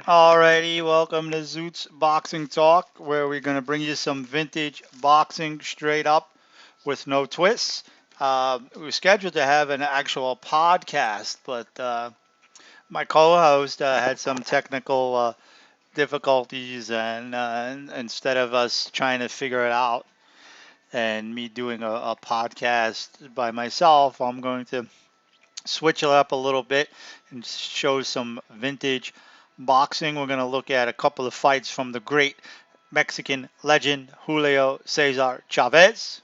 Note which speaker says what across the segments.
Speaker 1: Alrighty, welcome to Zoots Boxing Talk, where we're going to bring you some vintage boxing straight up with no twists. We were scheduled to have an actual podcast, but my co-host had some technical difficulties, and instead of us trying to figure it out and me doing a podcast by myself, I'm going to switch it up a little bit and show some vintage boxing. We're going to look at a couple of fights from the great Mexican legend Julio Cesar Chavez.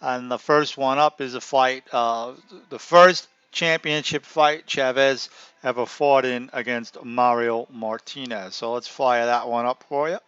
Speaker 1: And the first one up is a fight, the first championship fight Chavez ever fought in against Mario Martinez. So let's fire that one up for you.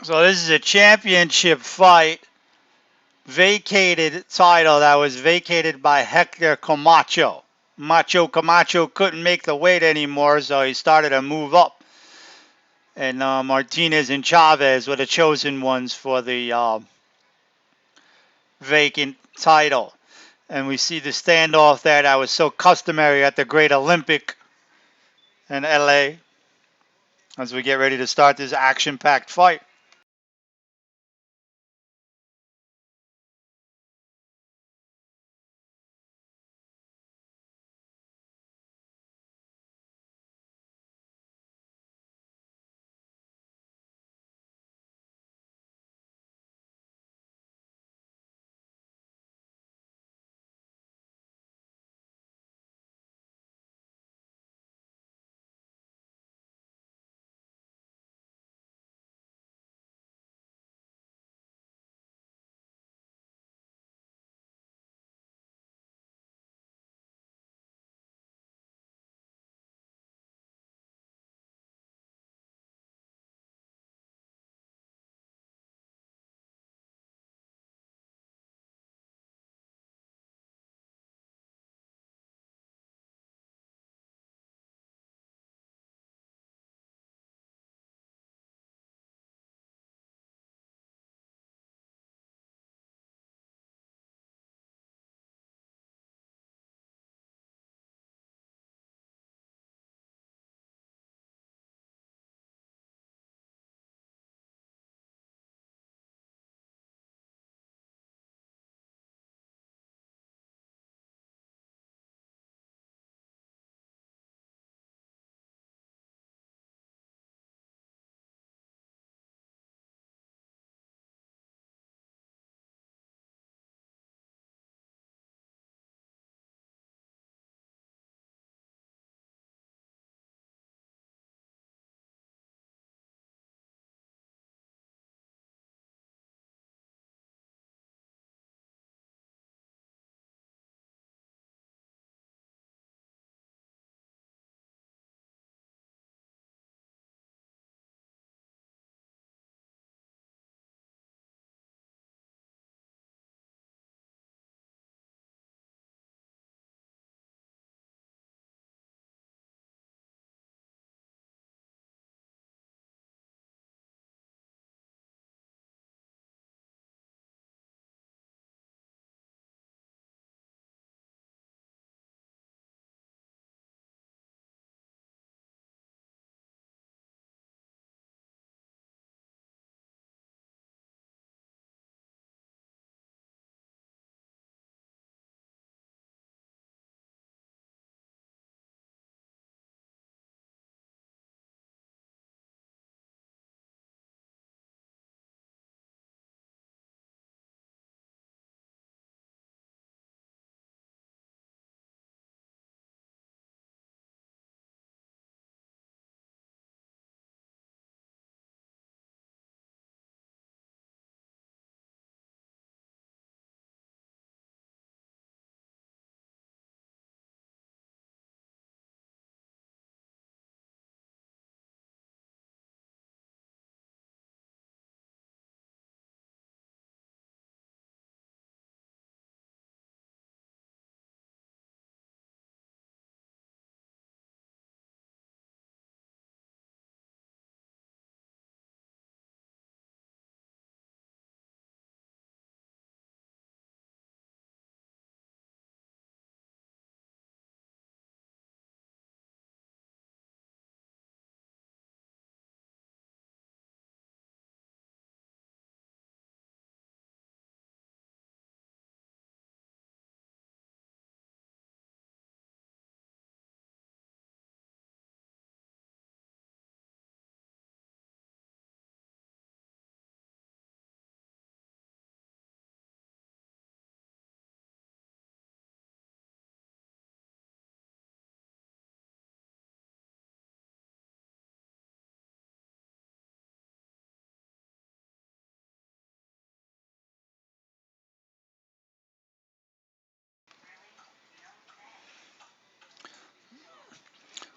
Speaker 1: So this is a championship fight, vacated title that was vacated by Hector Camacho. Macho Camacho couldn't make the weight anymore, so he started to move up. And Martinez and Chavez were the chosen ones for the vacant title. And we see the standoff there that was so customary at the Great Olympic in LA as we get ready to start this action packed fight.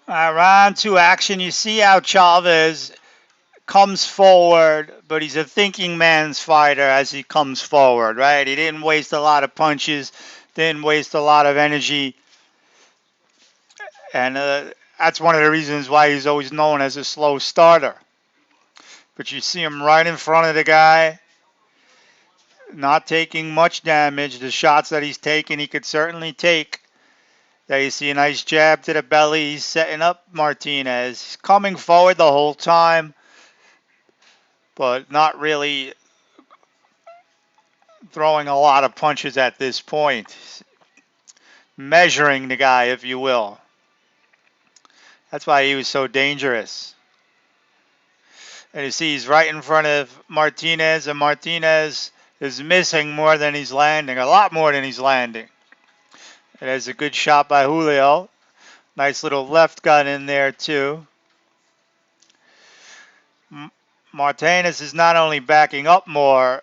Speaker 1: Round two action. You see how Chavez comes forward, but he's a thinking man's fighter as he comes forward, right? He didn't waste a lot of punches, didn't waste a lot of energy, and that's one of the reasons why he's always known as a slow starter. But you see him right in front of the guy, not taking much damage. The shots that he's taking, he could certainly take. There you see a nice jab to the belly. He's setting up Martinez. He's coming forward the whole time, but not really throwing a lot of punches at this point. Measuring the guy, if you will. That's why he was so dangerous. And you see he's right in front of Martinez, and Martinez is missing more than he's landing, a lot more than he's landing. And there's a good shot by Julio. Nice little left gun in there, too. Martinez is not only backing up more,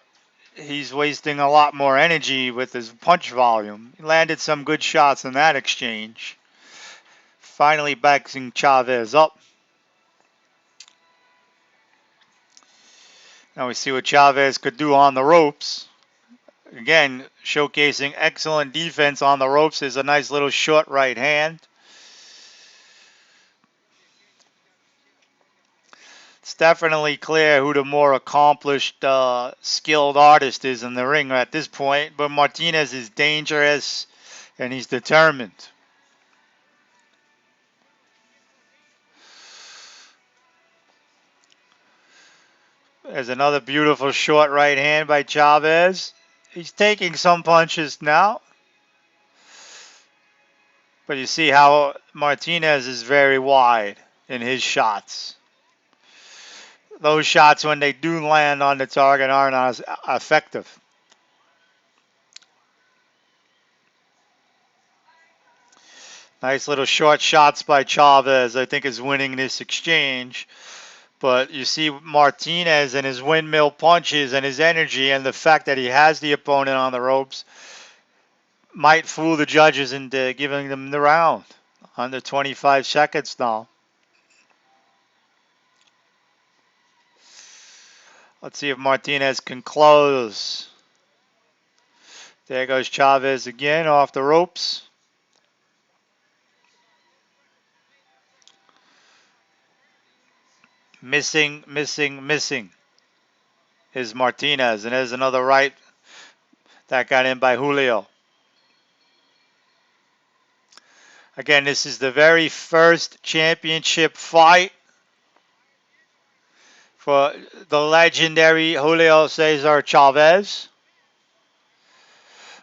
Speaker 1: he's wasting a lot more energy with his punch volume. He landed some good shots in that exchange. Finally backing Chavez up. Now we see what Chavez could do on the ropes. Again, showcasing excellent defense on the ropes is a nice little short right hand. It's definitely clear who the more accomplished, skilled artist is in the ring at this point. But Martinez is dangerous, and he's determined. There's another beautiful short right hand by Chavez. He's taking some punches now. But you see how Martinez is very wide in his shots. Those shots, when they do land on the target, aren't as effective. Nice little short shots by Chavez, I think, is winning this exchange. But you see Martinez and his windmill punches and his energy and the fact that he has the opponent on the ropes might fool the judges into giving them the round. Under 25 seconds now. Let's see if Martinez can close. There goes Chavez again off the ropes. Missing is Martinez. And there's another right that got in by Julio. Again, this is the very first championship fight for the legendary Julio Cesar Chavez.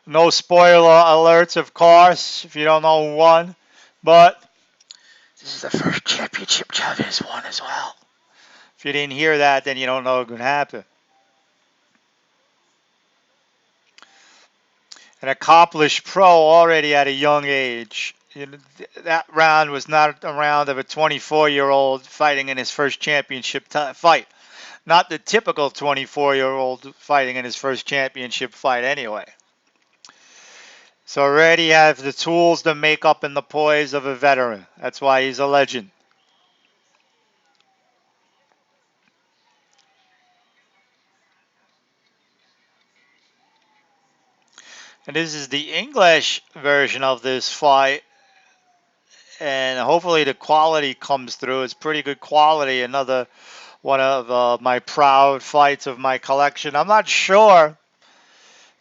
Speaker 1: No spoiler alerts, of course, if you don't know who won. But this is the first championship Chavez won as well. If you didn't hear that, then you don't know what could happen. An accomplished pro already at a young age. That round was not a round of a 24-year-old fighting in his first championship fight. Not the typical 24-year-old fighting in his first championship fight anyway. So already have the tools, the makeup, and the poise of a veteran. That's why he's a legend. And this is the English version of this fight. And hopefully the quality comes through. It's pretty good quality. Another one of my proud fights of my collection. I'm not sure.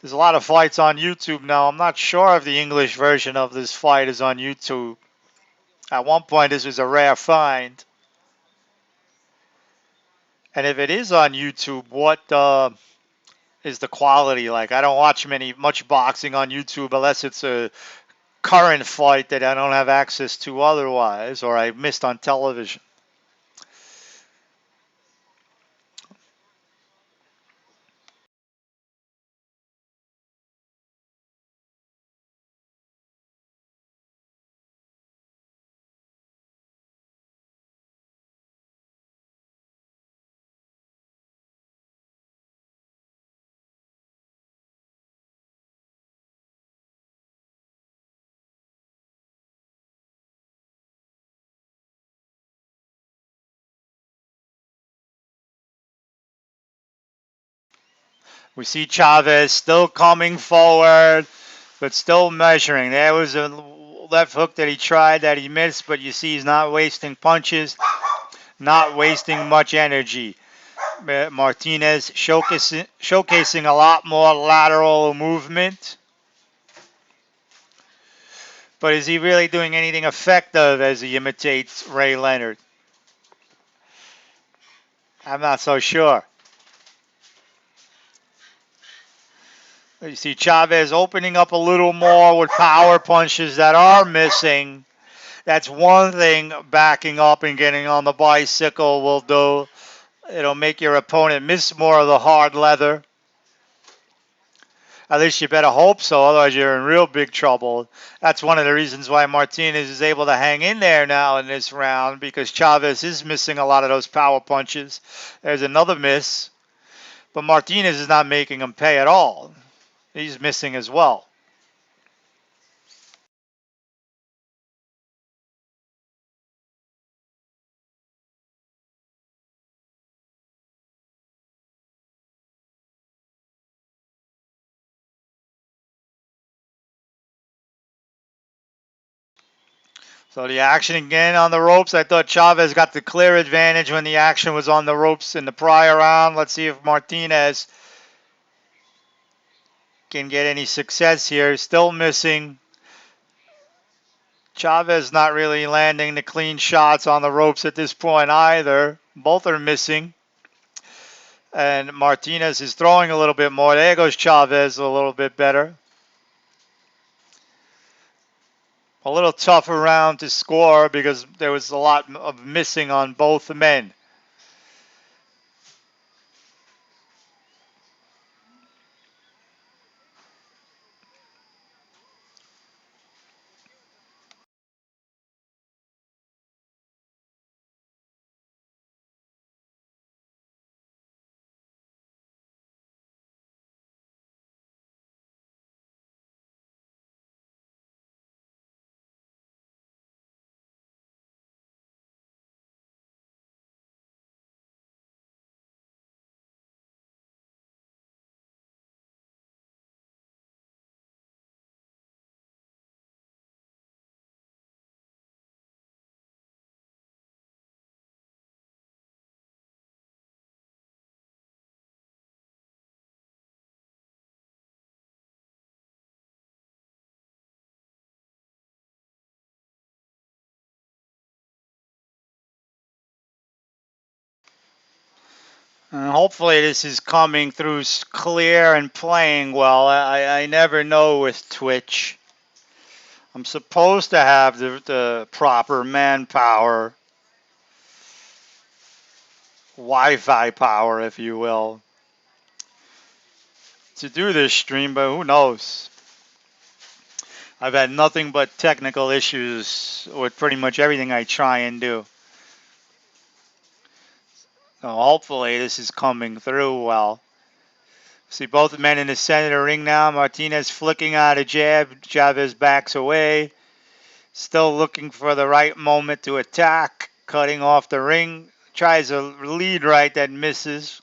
Speaker 1: There's a lot of fights on YouTube now. I'm not sure if the English version of this fight is on YouTube. At one point, this was a rare find. And if it is on YouTube, what is the quality like? I don't watch much boxing on YouTube unless it's a current fight that I don't have access to otherwise, or I missed on television. We see Chavez still coming forward, but still measuring. There was a left hook that he tried that he missed, but you see he's not wasting punches, not wasting much energy. Martinez showcasing a lot more lateral movement. But is he really doing anything effective as he imitates Ray Leonard? I'm not so sure. You see Chavez opening up a little more with power punches that are missing. That's one thing backing up and getting on the bicycle will do. It'll make your opponent miss more of the hard leather. At least you better hope so, otherwise you're in real big trouble. That's one of the reasons why Martinez is able to hang in there now in this round, because Chavez is missing a lot of those power punches. There's another miss, but Martinez is not making him pay at all. He's missing as well. So the action again on the ropes. I thought Chavez got the clear advantage when the action was on the ropes in the prior round. Let's see if Martinez can get any success here. Still missing. Chavez not really landing the clean shots on the ropes at this point either. Both are missing. And Martinez is throwing a little bit more. There goes Chavez a little bit better. A little tougher round to score because there was a lot of missing on both men. And hopefully this is coming through clear and playing well. I never know with Twitch. I'm supposed to have the proper manpower, Wi-Fi power, if you will, to do this stream, but who knows? I've had nothing but technical issues with pretty much everything I try and do. So hopefully this is coming through well. See both men in the center of the ring now. Martinez flicking out a jab. Chavez backs away. Still looking for the right moment to attack. Cutting off the ring. Tries a lead right that misses.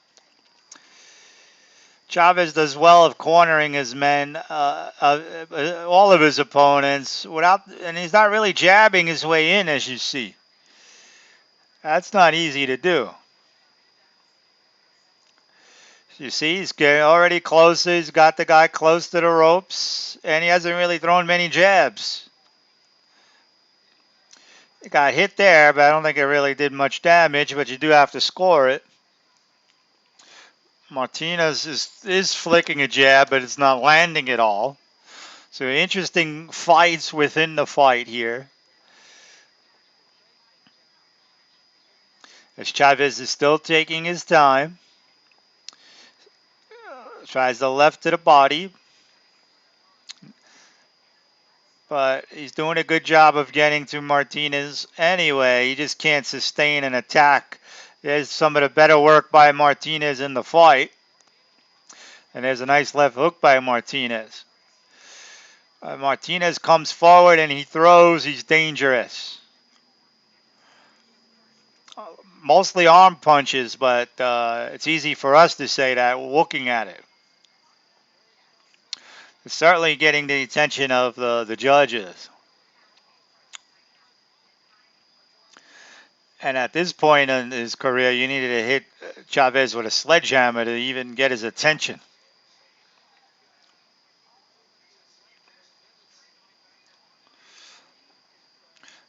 Speaker 1: Chavez does well of cornering his men, all of his opponents, and he's not really jabbing his way in, as you see. That's not easy to do. You see, he's getting already closer. He's got the guy close to the ropes, and he hasn't really thrown many jabs. He got hit there, but I don't think it really did much damage, but you do have to score it. Martinez is flicking a jab, but it's not landing at all. So interesting fights within the fight here. As Chavez is still taking his time. Tries the left to the body. But he's doing a good job of getting to Martinez anyway. He just can't sustain an attack. There's some of the better work by Martinez in the fight. And there's a nice left hook by Martinez. Martinez comes forward and he throws. He's dangerous. Mostly arm punches, but it's easy for us to say that looking at it. It's certainly getting the attention of the judges. And at this point in his career, you needed to hit Chavez with a sledgehammer to even get his attention.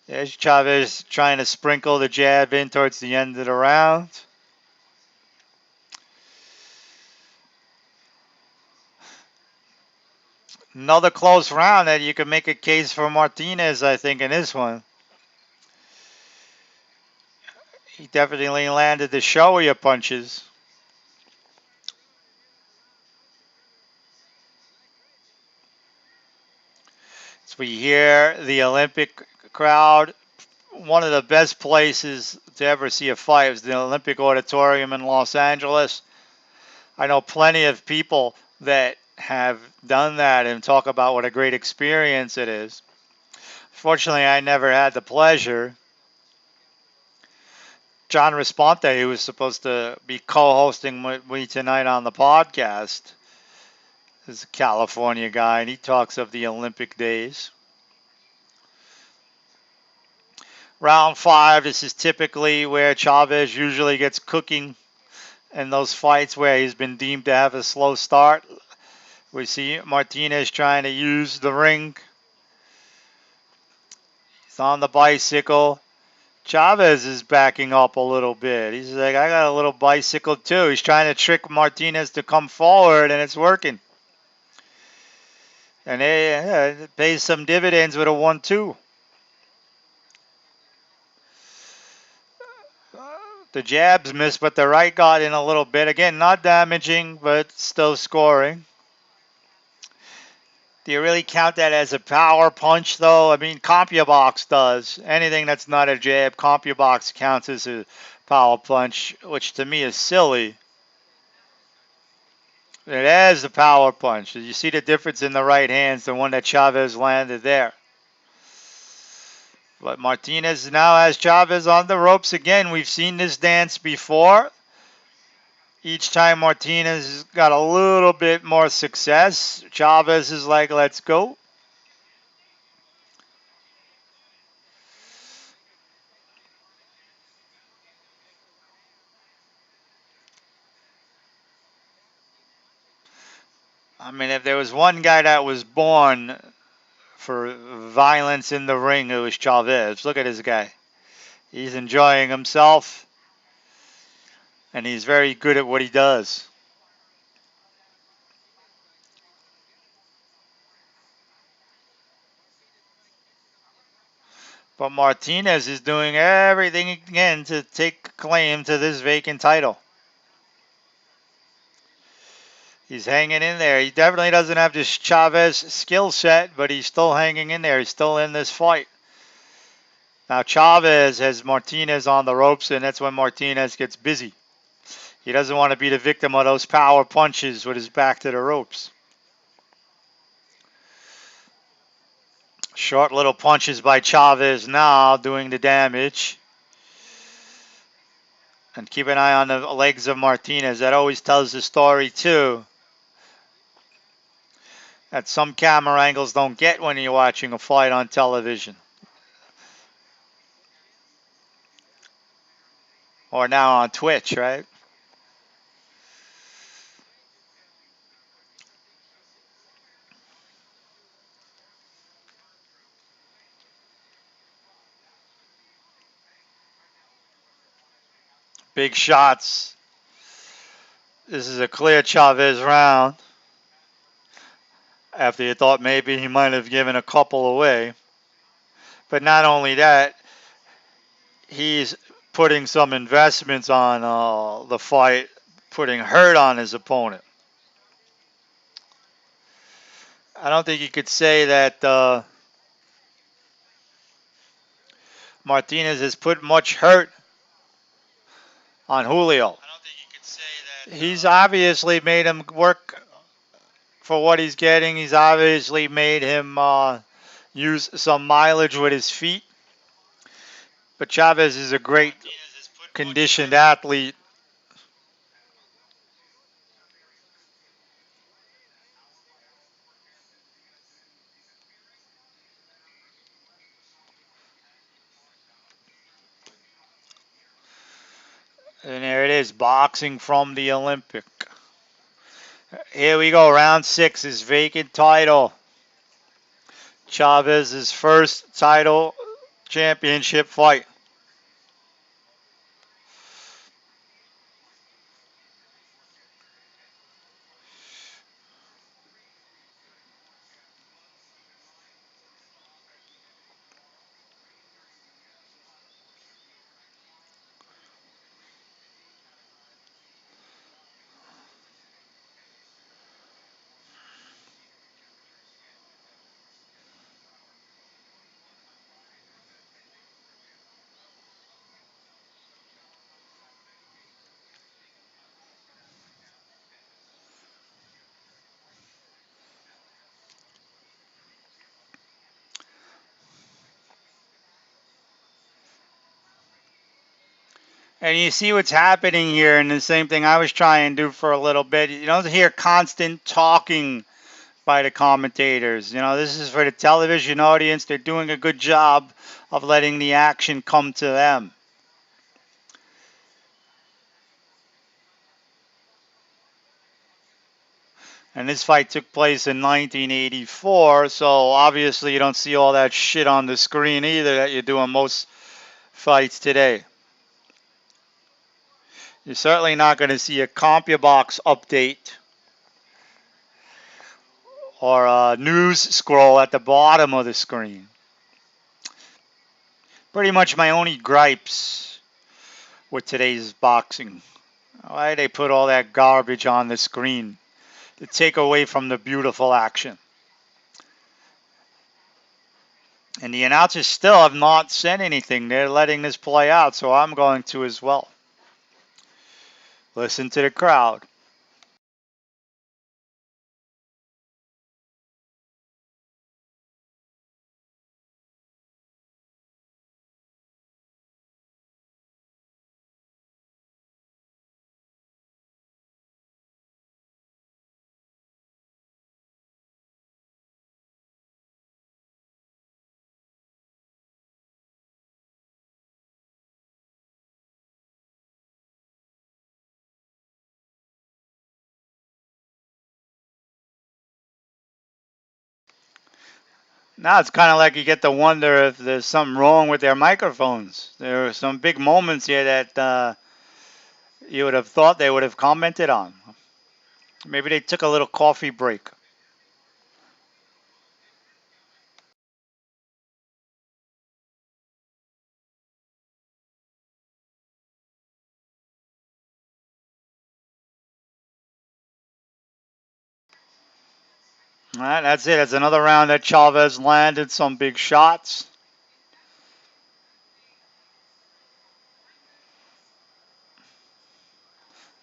Speaker 1: There's Chavez trying to sprinkle the jab in towards the end of the round. Another close round that you can make a case for Martinez, I think, in this one. He definitely landed the showier punches. As we hear the Olympic crowd, one of the best places to ever see a fight is the Olympic Auditorium in Los Angeles. I know plenty of people that have done that and talk about what a great experience it is. Fortunately, I never had the pleasure. John Responte, who was supposed to be co-hosting with me tonight on the podcast, is a California guy, and he talks of the Olympic days. Round 5, this is typically where Chavez usually gets cooking in those fights where he's been deemed to have a slow start. We see Martinez trying to use the ring. He's on the bicycle. Chavez is backing up a little bit. He's like, I got a little bicycle too. He's trying to trick Martinez to come forward, and it's working. And it pays some dividends with a 1-2. The jabs missed, but the right got in a little bit. Again, not damaging, but still scoring. Do you really count that as a power punch, though? I mean, CompuBox does. Anything that's not a jab, CompuBox counts as a power punch, which to me is silly. It is a power punch. You see the difference in the right hands, the one that Chavez landed there. But Martinez now has Chavez on the ropes again. We've seen this dance before. Each time Martinez has got a little bit more success. Chavez is like, let's go. I mean, if there was one guy that was born for violence in the ring, it was Chavez. Look at this guy. He's enjoying himself, and he's very good at what he does. But Martinez is doing everything he can to take claim to this vacant title. He's hanging in there. He definitely doesn't have this Chavez skill set, but he's still hanging in there. He's still in this fight. Now Chavez has Martinez on the ropes, and that's when Martinez gets busy. He doesn't want to be the victim of those power punches with his back to the ropes. Short little punches by Chavez now doing the damage. And keep an eye on the legs of Martinez. That always tells the story, too, that some camera angles don't get when you're watching a fight on television. Or now on Twitch, right? Big shots. This is a clear Chavez round. After you thought maybe he might have given a couple away. But not only that, he's putting some investments on the fight, putting hurt on his opponent. I don't think you could say that Martinez has put much hurt on Julio. He's obviously made him work for what he's getting. He's obviously made him use some mileage with his feet. But Chavez is a great conditioned athlete. And there it is, boxing from the Olympic. Here we go, round six, his vacant title. Chavez's first title championship fight. And you see what's happening here, and the same thing I was trying to do for a little bit. You don't hear constant talking by the commentators. This is for the television audience. They're doing a good job of letting the action come to them. And this fight took place in 1984, so obviously you don't see all that shit on the screen either that you do on most fights today. You're certainly not going to see a CompuBox update or a news scroll at the bottom of the screen. Pretty much my only gripes with today's boxing. Why they put all that garbage on the screen to take away from the beautiful action? And the announcers still have not said anything. They're letting this play out, so I'm going to as well. Listen to the crowd. Now it's kind of like you get to wonder if there's something wrong with their microphones. There are some big moments here that you would have thought they would have commented on. Maybe they took a little coffee break. All right, that's it. That's another round that Chavez landed some big shots.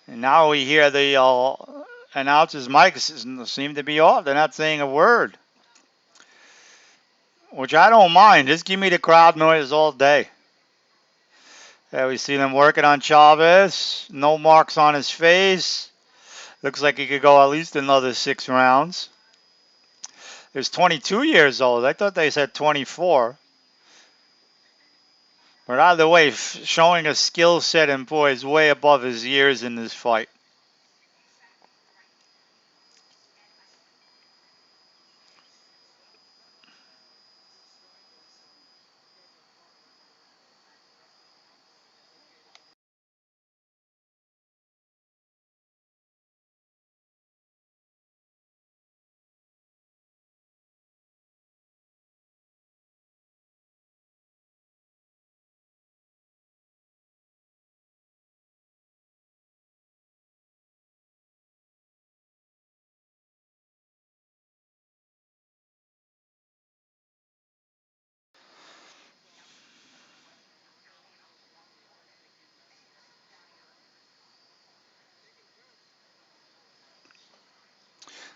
Speaker 1: And now we hear the announcers' mics seem to be off. They're not saying a word, which I don't mind. Just give me the crowd noise all day. Yeah, we see them working on Chavez. No marks on his face. Looks like he could go at least another 6 rounds. He's 22 years old. I thought they said 24. But either way, showing a skill set and boy is way above his years in this fight.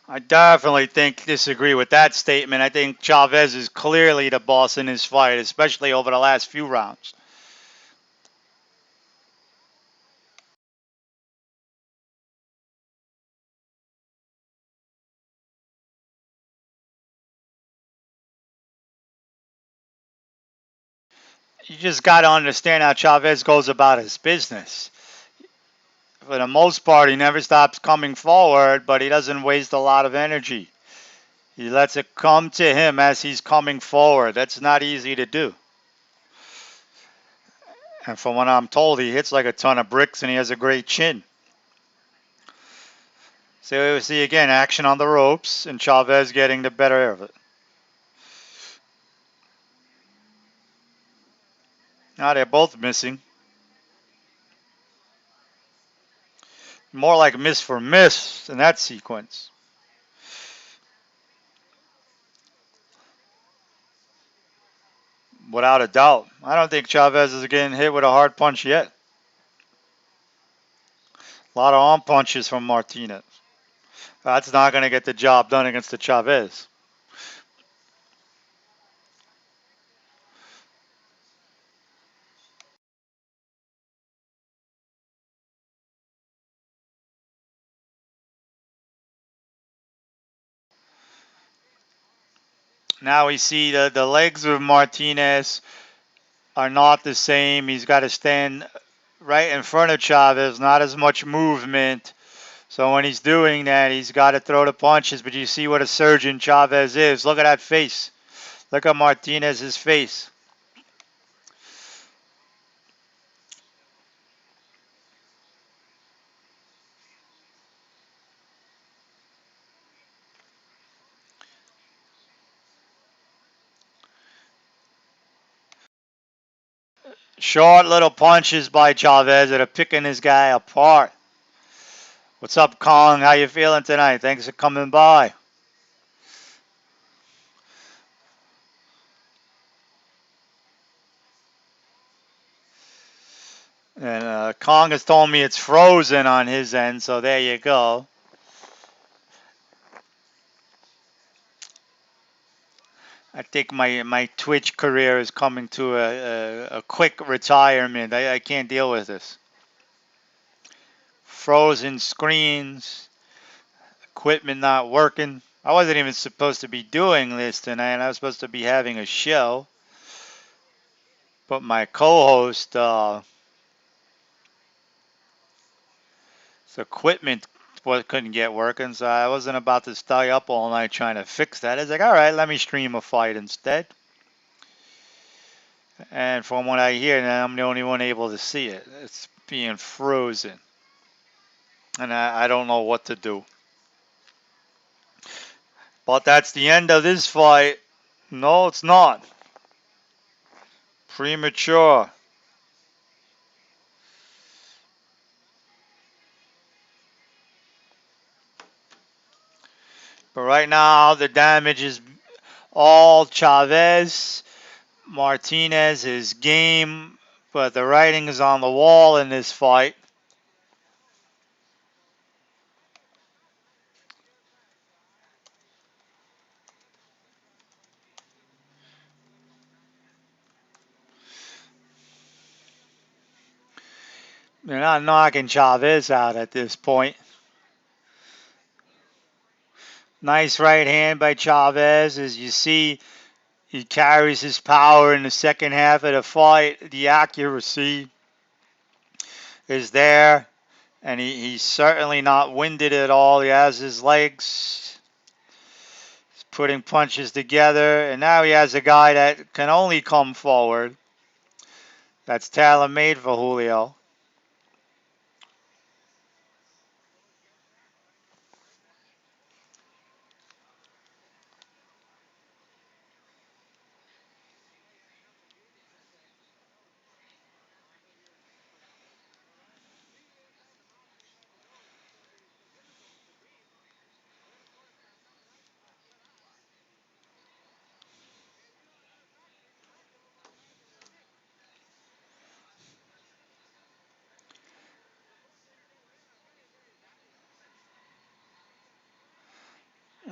Speaker 1: I definitely disagree with that statement. I think Chavez is clearly the boss in this fight, especially over the last few rounds. You just got to understand how Chavez goes about his business. for the most part, he never stops coming forward, but he doesn't waste a lot of energy. He lets it come to him as he's coming forward. That's not easy to do. And from what I'm told, he hits like a ton of bricks and he has a great chin. So we see again action on the ropes and Chavez getting the better of it. Now they're both missing. More like miss for miss in that sequence. Without a doubt. I don't think Chavez is getting hit with a hard punch yet. A lot of arm punches from Martinez. That's not going to get the job done against the Chavez. Now we see the legs of Martinez are not the same. He's got to stand right in front of Chavez, not as much movement. So when he's doing that, he's got to throw the punches. But you see what a surgeon Chavez is. Look at that face. Look at Martinez's face. Short little punches by Chavez that are picking this guy apart. What's up, Kong? How you feeling tonight? Thanks for coming by. And Kong has told me it's frozen on his end, so there you go. I think my Twitch career is coming to a quick retirement. I can't deal with this. Frozen screens, equipment not working. I wasn't even supposed to be doing this tonight. I was supposed to be having a show. But my co-host, equipment couldn't get working, so I wasn't about to stay up all night trying to fix that. I was like, all right, let me stream a fight instead. And from what I hear, now I'm the only one able to see it. It's being frozen. And I don't know what to do. But that's the end of this fight. No, it's not. Premature. But right now, the damage is all Chavez. Martinez is game, but the writing is on the wall in this fight. They're not knocking Chavez out at this point. Nice right hand by Chavez. As you see, he carries his power in the second half of the fight. The accuracy is there, and he's certainly not winded at all. He has his legs. He's putting punches together, and now he has a guy that can only come forward. That's tailor-made for Julio.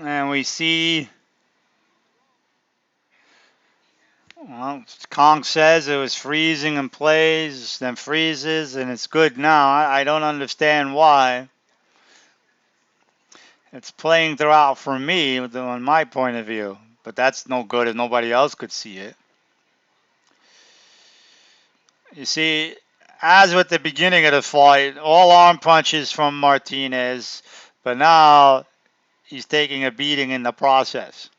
Speaker 1: And we see, well, Kong says it was freezing and plays, then freezes, and it's good now. I don't understand why. It's playing throughout for me, on my point of view. But that's no good if nobody else could see it. You see, As with the beginning of the fight, all arm punches from Martinez, but now he's taking a beating in the process.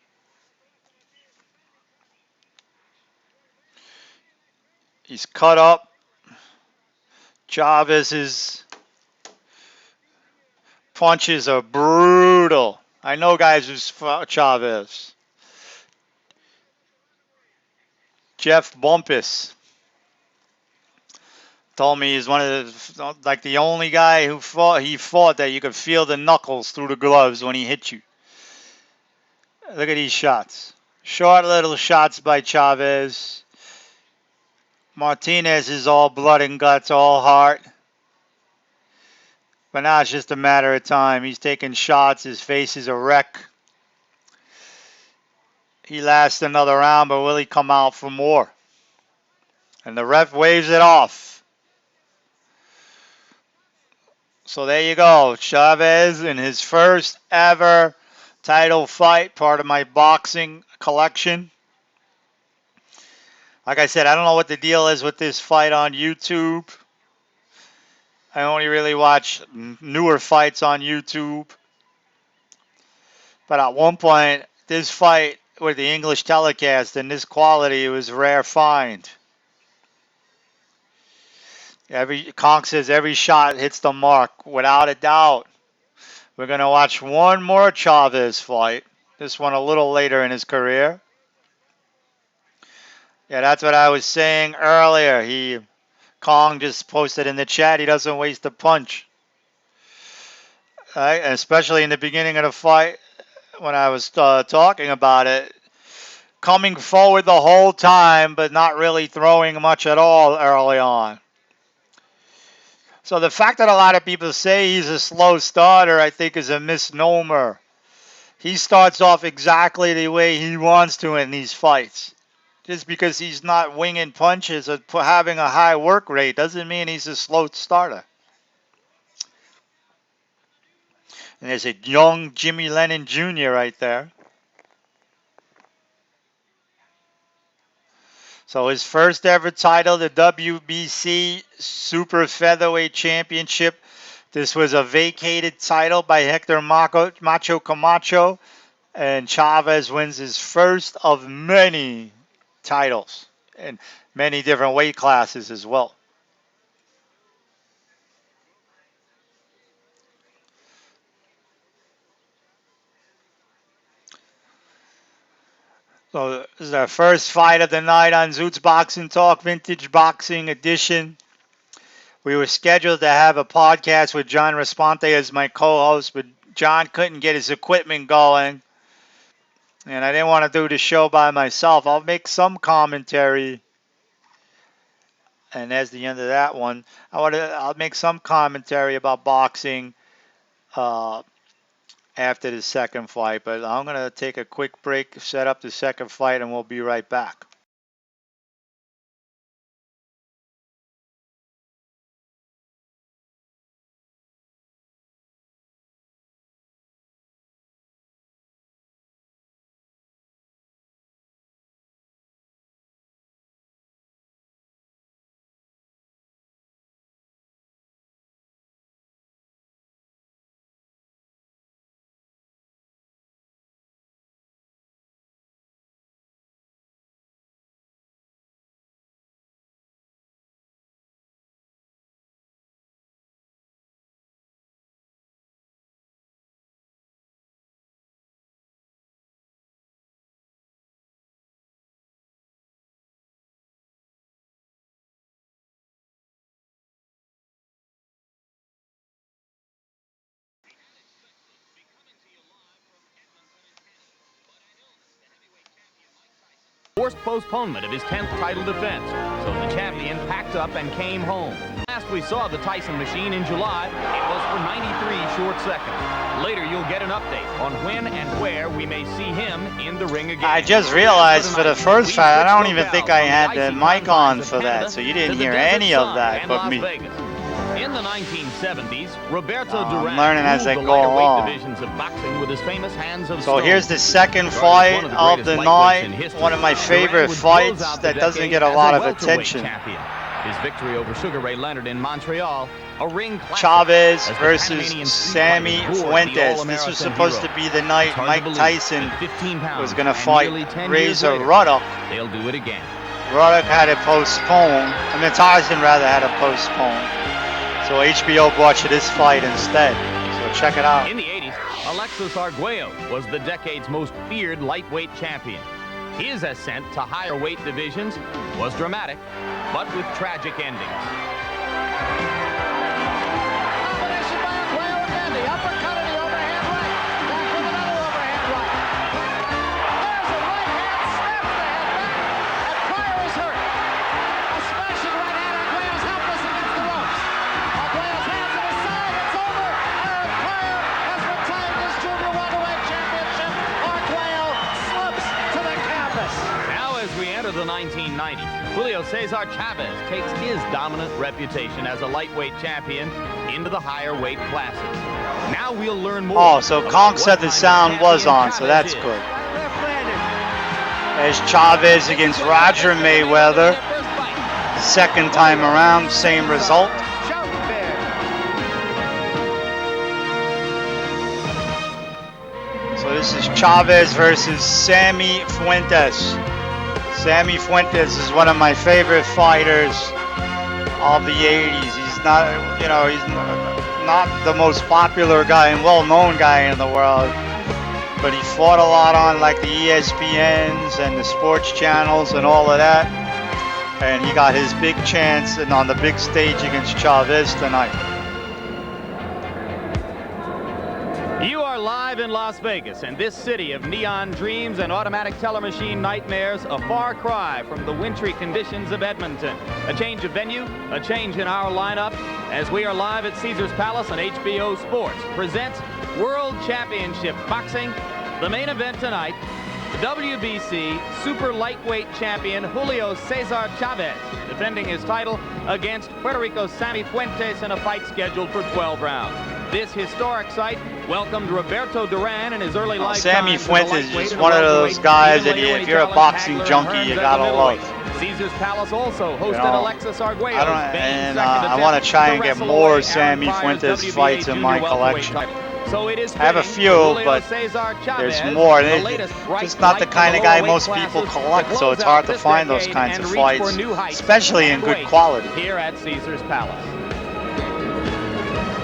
Speaker 1: He's cut up. Chavez's punches are brutal. I know guys who's fought Chavez. Jeff Bumpus told me he's one of the only guy who fought that you could feel the knuckles through the gloves when he hit you. Look at these shots. Short little shots by Chavez. Martinez is all blood and guts, all heart. But now it's just a matter of time. He's taking shots. His face is a wreck. He lasts another round, but will he come out for more? And the ref waves it off. So there you go. Chavez in his first ever title fight, part of my boxing collection. Like I said, I don't know what the deal is with this fight on YouTube. I only really watch newer fights on YouTube. But at one point, this fight with the English telecast and this quality was a rare find. Conk says every shot hits the mark, without a doubt. We're going to watch one more Chavez fight. This one a little later in his career. Yeah, that's what I was saying earlier. Kong just posted in the chat, he doesn't waste a punch. Right? Especially in the beginning of the fight when I was talking about it. Coming forward the whole time, but not really throwing much at all early on. So the fact that a lot of people say he's a slow starter, I think, is a misnomer. He starts off exactly the way he wants to in these fights. Just because he's not winging punches or having a high work rate doesn't mean he's a slow starter. And there's a young Jimmy Lennon Jr. right there. So his first ever title, the WBC Super Featherweight Championship. This was a vacated title by Hector Macho Camacho. And Chavez wins his first of many titles in many different weight classes as well. So this is our first fight of the night on Zoot's Boxing Talk Vintage Boxing Edition. We were scheduled to have a podcast with John Responte as my co-host, but John couldn't get his equipment going. And I didn't want to do the show by myself. I'll make some commentary. And that's the end of that one. I'll make some commentary about boxing after the second fight. But I'm going to take a quick break, set up the second fight, and we'll be right back.
Speaker 2: Forced postponement of his 10th title defense, so the champion packed up and came home. Last we saw the Tyson machine in July, it was for 93 short seconds. Later you'll get an update on when and where we may see him in the ring again.
Speaker 1: I just realized for the first fight, I don't even think I had the mic on for that, so you didn't hear any of that but me.
Speaker 2: In the 1970s, Roberto Duran
Speaker 1: I'm learning as I
Speaker 2: ruled the
Speaker 1: go
Speaker 2: lighter weight
Speaker 1: along.
Speaker 2: divisions of boxing with his famous hands of
Speaker 1: So
Speaker 2: stone.
Speaker 1: here's the second fight of the night. One of my favorite fights that doesn't get a lot of attention.
Speaker 2: his victory over Sugar Ray Leonard in Montreal, a ring classic.
Speaker 1: Chavez
Speaker 2: as the
Speaker 1: versus
Speaker 2: Panamanian street
Speaker 1: Sammy
Speaker 2: fighters bored the
Speaker 1: Fuentes. This was
Speaker 2: All-American
Speaker 1: supposed
Speaker 2: hero.
Speaker 1: to be the night
Speaker 2: It's hard
Speaker 1: Mike
Speaker 2: to believe
Speaker 1: Tyson
Speaker 2: that 15 pounds
Speaker 1: was going to
Speaker 2: and
Speaker 1: fight
Speaker 2: nearly 10 years
Speaker 1: Razor
Speaker 2: later,
Speaker 1: Ruddock.
Speaker 2: They'll do it again.
Speaker 1: Ruddock had to postpone. I mean, Tyson rather had to postpone. So HBO brought you this fight instead. So check it out.
Speaker 2: In the 80s, Alexis Arguello was the decade's most feared lightweight champion. His ascent to higher weight divisions was dramatic, but with tragic endings.
Speaker 3: Combination by Arguello again. The uppercut and the overhand right. Back with another overhand right. There's a right hand, snaps the head back, and Pryor is hurt. A smashing right hand. Arguello's helpless against the ropes. Arguello's hands at his side. It's over. Aaron Pryor has retained his junior welterweight championship. Arguello slips to the canvas.
Speaker 2: Now as we enter the 1990s, Julio Cesar Chavez takes his dominant reputation as a lightweight champion into the higher weight classes. Now we'll learn more.
Speaker 1: Oh, so
Speaker 2: about
Speaker 1: Kong
Speaker 2: what
Speaker 1: said the
Speaker 2: kind of
Speaker 1: sound was
Speaker 2: champion
Speaker 1: on, so
Speaker 2: Chavez
Speaker 1: that's
Speaker 2: is.
Speaker 1: good. There's Chavez against Roger Mayweather. Second time around, same result. So this is Chavez versus Sammy Fuentes. Sammy Fuentes is one of my favorite fighters of the 80s. He's not, he's not the most popular guy and well-known guy in the world, but he fought a lot on like the ESPNs and the sports channels and all of that. And he got his big chance and on the big stage against Chavez tonight.
Speaker 2: You are live in Las Vegas, and this city of neon dreams and automatic teller machine nightmares, a far cry from the wintry conditions of Edmonton. A change of venue, a change in our lineup, as we are live at Caesars Palace on HBO Sports presents World Championship Boxing. The main event tonight, the WBC Super Lightweight Champion Julio Cesar Chavez defending his title against Puerto Rico's Sammy Fuentes in a fight scheduled for 12 rounds. This historic sight welcomed Roberto Duran in his early life.
Speaker 1: Sammy Fuentes is one of those guys that if you're a boxing junkie, you gotta love.
Speaker 2: Caesars Palace also hosted Alexis Arguello.
Speaker 1: I want to try and get more Sammy Fuentes fights in my collection.
Speaker 2: So it is
Speaker 1: I have a few, but there's more. It's not the kind of guy most people collect, so it's hard to find those kinds of fights, especially in good quality.
Speaker 2: Here at Caesars Palace.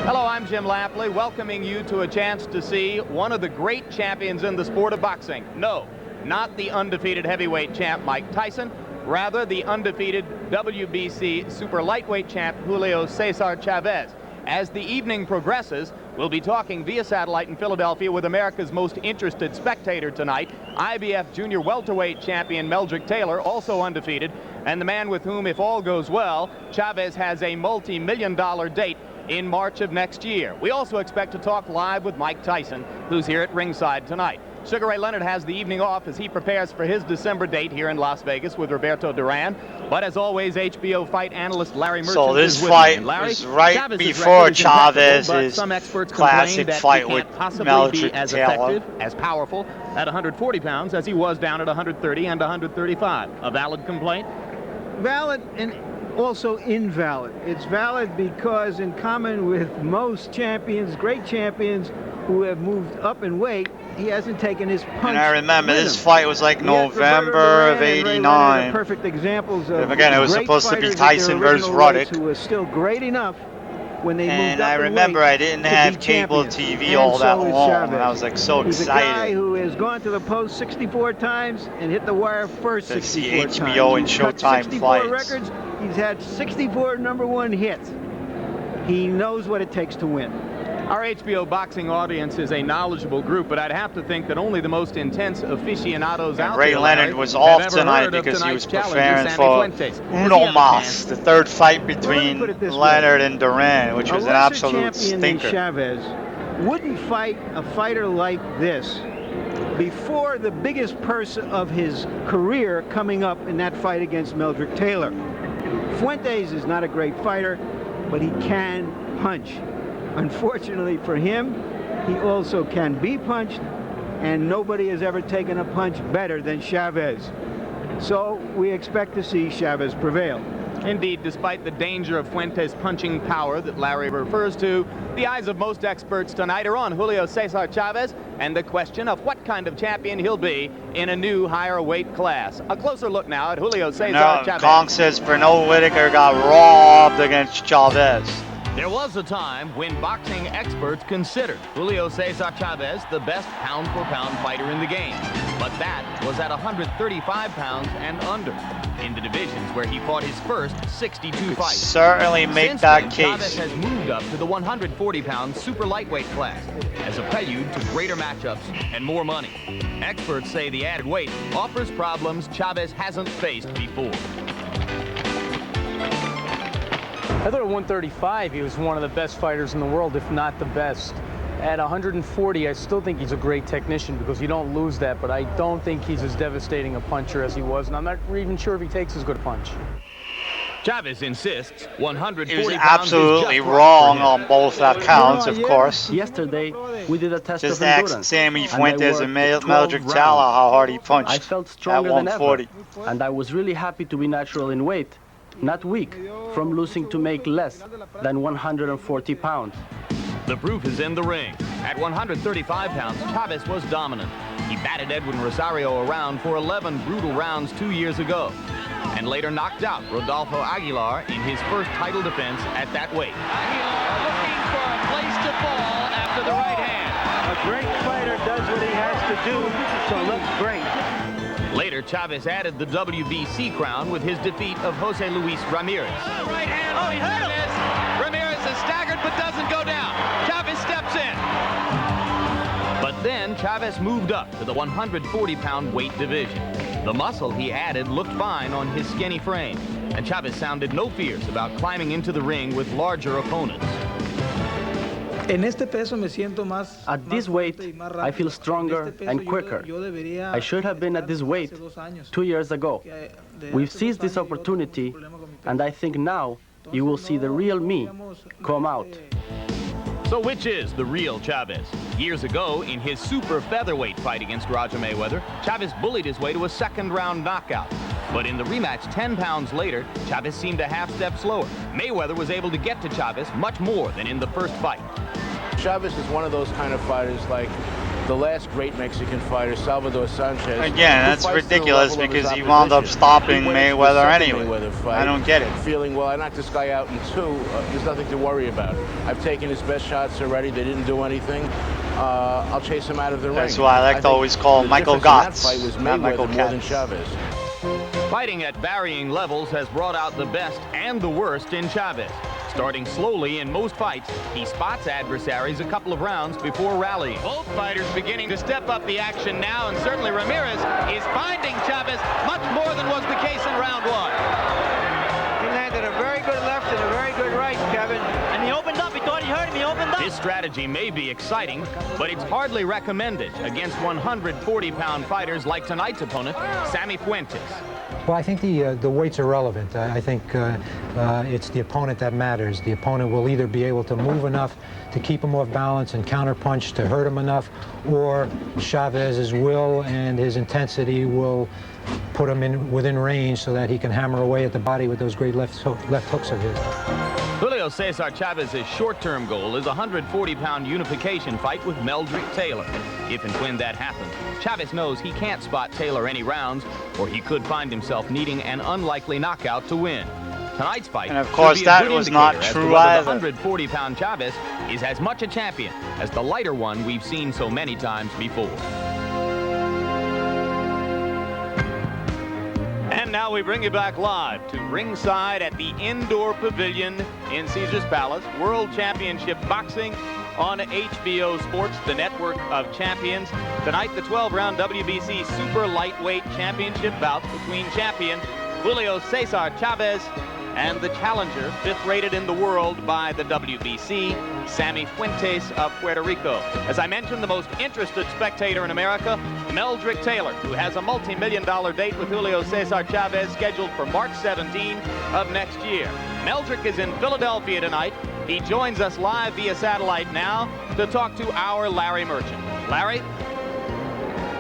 Speaker 2: Hello, I'm Jim Lampley, welcoming you to a chance to see one of the great champions in the sport of boxing. No, not the undefeated heavyweight champ Mike Tyson, rather the undefeated WBC super lightweight champ Julio Cesar Chavez. As the evening progresses, we'll be talking via satellite in Philadelphia with America's most interested spectator tonight, IBF junior welterweight champion Meldrick Taylor, also undefeated, and the man with whom, if all goes well, Chavez has a multi-million-dollar date in March of next year. We also expect to talk live with Mike Tyson, who's here at ringside tonight. Sugar Ray Leonard has the evening off as he prepares for his December date here in Las Vegas with Roberto Duran. But as always, HBO fight analyst Larry Merchant
Speaker 1: So this
Speaker 2: is with
Speaker 1: fight
Speaker 2: me. Larry,
Speaker 1: was right
Speaker 2: Chavez's
Speaker 1: before
Speaker 2: record is impeccable, but
Speaker 1: Chavez's
Speaker 2: some experts
Speaker 1: classic
Speaker 2: complain
Speaker 1: fight
Speaker 2: that he
Speaker 1: with
Speaker 2: can't possibly be
Speaker 1: Meldrick
Speaker 2: as
Speaker 1: Taylor.
Speaker 2: effective, as powerful at 140 pounds as he was down at 130 and 135. A valid complaint?
Speaker 4: Valid and also invalid. It's valid because, in common with most champions, great champions who have moved up in weight, he hasn't taken his punch.
Speaker 1: And I remember
Speaker 4: with
Speaker 1: this
Speaker 4: him.
Speaker 1: fight was like
Speaker 4: Yet Roberto
Speaker 1: November
Speaker 4: Duran
Speaker 1: of
Speaker 4: and Ray Leonard
Speaker 1: '89.
Speaker 4: are perfect examples of
Speaker 1: Again, it was
Speaker 4: great
Speaker 1: supposed to be
Speaker 4: fighters at their
Speaker 1: Tyson versus
Speaker 4: original weights
Speaker 1: Ruddock.
Speaker 4: who was still great enough when they
Speaker 1: And
Speaker 4: moved up
Speaker 1: I
Speaker 4: in
Speaker 1: remember
Speaker 4: weight
Speaker 1: I didn't
Speaker 4: to
Speaker 1: have
Speaker 4: be
Speaker 1: cable
Speaker 4: champions.
Speaker 1: TV
Speaker 4: And
Speaker 1: all that
Speaker 4: so is
Speaker 1: long,
Speaker 4: Chavez.
Speaker 1: and I was like so
Speaker 4: He's a guy
Speaker 1: excited
Speaker 4: who has gone to the post 64 times and hit the wire first
Speaker 1: to see
Speaker 4: 64
Speaker 1: HBO and
Speaker 4: times. He's cut
Speaker 1: Showtime
Speaker 4: 64
Speaker 1: fights.
Speaker 4: records. He's had 64 #1 hits. He knows what it takes to win.
Speaker 2: Our HBO boxing audience is a knowledgeable group, but I'd have to think that only the most intense aficionados out
Speaker 1: Ray
Speaker 2: there,
Speaker 1: Leonard
Speaker 2: Larry,
Speaker 1: was
Speaker 2: have
Speaker 1: off
Speaker 2: ever
Speaker 1: tonight
Speaker 2: heard of
Speaker 1: because he
Speaker 2: tonight's
Speaker 1: was
Speaker 2: challenger,
Speaker 1: preparing
Speaker 2: Sammy
Speaker 1: for
Speaker 2: Fuentes. Does he
Speaker 1: Uno
Speaker 2: have a
Speaker 1: Mas,
Speaker 2: chance?
Speaker 1: the third fight
Speaker 4: Well, let me
Speaker 1: between
Speaker 4: put it this way.
Speaker 1: Leonard and Duran, which was
Speaker 4: A
Speaker 1: an
Speaker 4: lesser
Speaker 1: absolute
Speaker 4: champion than
Speaker 1: stinker.
Speaker 4: Chavez wouldn't fight a fighter like this before the biggest purse of his career coming up in that fight against Meldrick Taylor. Fuentes is not a great fighter, but he can punch. Unfortunately for him, he also can be punched, and nobody has ever taken a punch better than Chavez. So we expect to see Chavez prevail.
Speaker 2: Indeed, despite the danger of Fuentes' punching power that Larry refers to, the eyes of most experts tonight are on Julio Cesar Chavez and the question of what kind of champion he'll be in a new higher weight class. A closer look now at Julio Cesar Chavez.
Speaker 1: Kong says Pernod Whitaker got robbed against Chavez.
Speaker 2: There was a time when boxing experts considered Julio Cesar Chavez the best pound-for-pound fighter in the game. But that was at 135 pounds and under, in the divisions where he fought his first 62 fights.
Speaker 1: Certainly make
Speaker 2: Since
Speaker 1: that
Speaker 2: then,
Speaker 1: case.
Speaker 2: Chavez has moved up to the 140-pound super lightweight class as a prelude to greater matchups and more money. Experts say the added weight offers problems Chavez hasn't faced before.
Speaker 5: I thought at 135 he was one of the best fighters in the world, if not the best. At 140, I still think he's a great technician because you don't lose that, but I don't think he's as devastating a puncher as he was, and I'm not even sure if he takes as good a punch.
Speaker 2: Chavez insists 140
Speaker 1: He was
Speaker 2: pounds
Speaker 1: absolutely
Speaker 2: is just right
Speaker 1: wrong
Speaker 2: for him.
Speaker 1: on both accounts, of course.
Speaker 6: Yesterday, we did a test
Speaker 1: Just
Speaker 6: of
Speaker 1: ask
Speaker 6: endurance.
Speaker 1: Sammy
Speaker 6: and I
Speaker 1: Fuentes and
Speaker 6: worked 12
Speaker 1: Meldrick
Speaker 6: rounds.
Speaker 1: Tala how hard he punched
Speaker 6: I felt
Speaker 1: at
Speaker 6: stronger than
Speaker 1: 140.
Speaker 6: ever, and I was really happy to be natural in weight, not weak, from losing to make less than 140 pounds.
Speaker 2: The proof is in the ring. At 135 pounds, Chavez was dominant. He batted Edwin Rosario around for 11 brutal rounds 2 years ago, and later knocked out Rodolfo Aguilar in his first title defense at that weight.
Speaker 3: Aguilar looking for a place to fall after the right hand.
Speaker 4: A great fighter does what he has to do to look great.
Speaker 2: Later, Chavez added the WBC crown with his defeat of Jose Luis Ramirez.
Speaker 3: Right hand. Oh, he hurt him. Ramirez is staggered but doesn't go down. Chavez steps in.
Speaker 2: But then Chavez moved up to the 140-pound weight division. The muscle he added looked fine on his skinny frame, and Chavez sounded no fears about climbing into the ring with larger opponents.
Speaker 6: At this weight, I feel stronger and quicker. I should have been at this weight 2 years ago. We've seized this opportunity, and I think now you will see the real me come out.
Speaker 2: So which is the real Chavez? Years ago, in his super featherweight fight against Roger Mayweather, Chavez bullied his way to a second-round knockout. But in the rematch 10 pounds later, Chavez seemed a half-step slower. Mayweather was able to get to Chavez much more than in the first fight.
Speaker 7: Chavez is one of those kind of fighters like the last great Mexican fighter, Salvador Sanchez.
Speaker 1: Again, that's ridiculous because he wound up stopping Mayweather anyway. I don't get it.
Speaker 7: Feeling, well, I knocked this guy out in two. There's nothing to worry about. I've taken his best shots already. They didn't do anything. I'll chase him out of the ring.
Speaker 1: That's why I like to always call Michael Gotts,
Speaker 7: That fight was
Speaker 1: not Michael
Speaker 7: Mayweather more than
Speaker 1: Katz.
Speaker 7: Chavez.
Speaker 2: Fighting at varying levels has brought out the best and the worst in Chavez. Starting slowly in most fights, he spots adversaries a couple of rounds before rallying.
Speaker 3: Both fighters beginning to step up the action now, and certainly Ramirez is finding Chavez much more than was the case in round one.
Speaker 4: He landed a very good left and a very good right, Kevin.
Speaker 8: And he opened up. He thought he hurt him. He opened up.
Speaker 2: This strategy may be exciting, but it's hardly recommended against 140-pound fighters like tonight's opponent, Sammy Fuentes.
Speaker 9: Well, I think the weight's irrelevant. I think it's the opponent that matters. The opponent will either be able to move enough to keep him off balance and counterpunch to hurt him enough, or Chavez's will and his intensity will put him in within range so that he can hammer away at the body with those great left hooks of his.
Speaker 2: Julio Cesar Chavez's short-term goal is a 140-pound unification fight with Meldrick Taylor. If and when that happens, Chavez knows he can't spot Taylor any rounds, or he could find himself needing an unlikely knockout to win. Tonight's fight,
Speaker 1: And of course, that was not true either.
Speaker 2: The 140-pound Chavez is as much a champion as the lighter one we've seen so many times before. And now we bring you back live to ringside at the Indoor Pavilion in Caesars Palace. World Championship Boxing on HBO Sports, the network of champions. Tonight, the 12-round WBC Super Lightweight Championship bout between champion Julio Cesar Chavez and the challenger, fifth-rated in the world by the WBC, Sammy Fuentes of Puerto Rico. As I mentioned, the most interested spectator in America, Meldrick Taylor, who has a multi-million-dollar date with Julio Cesar Chavez scheduled for March 17 of next year. Meldrick is in Philadelphia tonight. He joins us live via satellite now to talk to our Larry Merchant. Larry?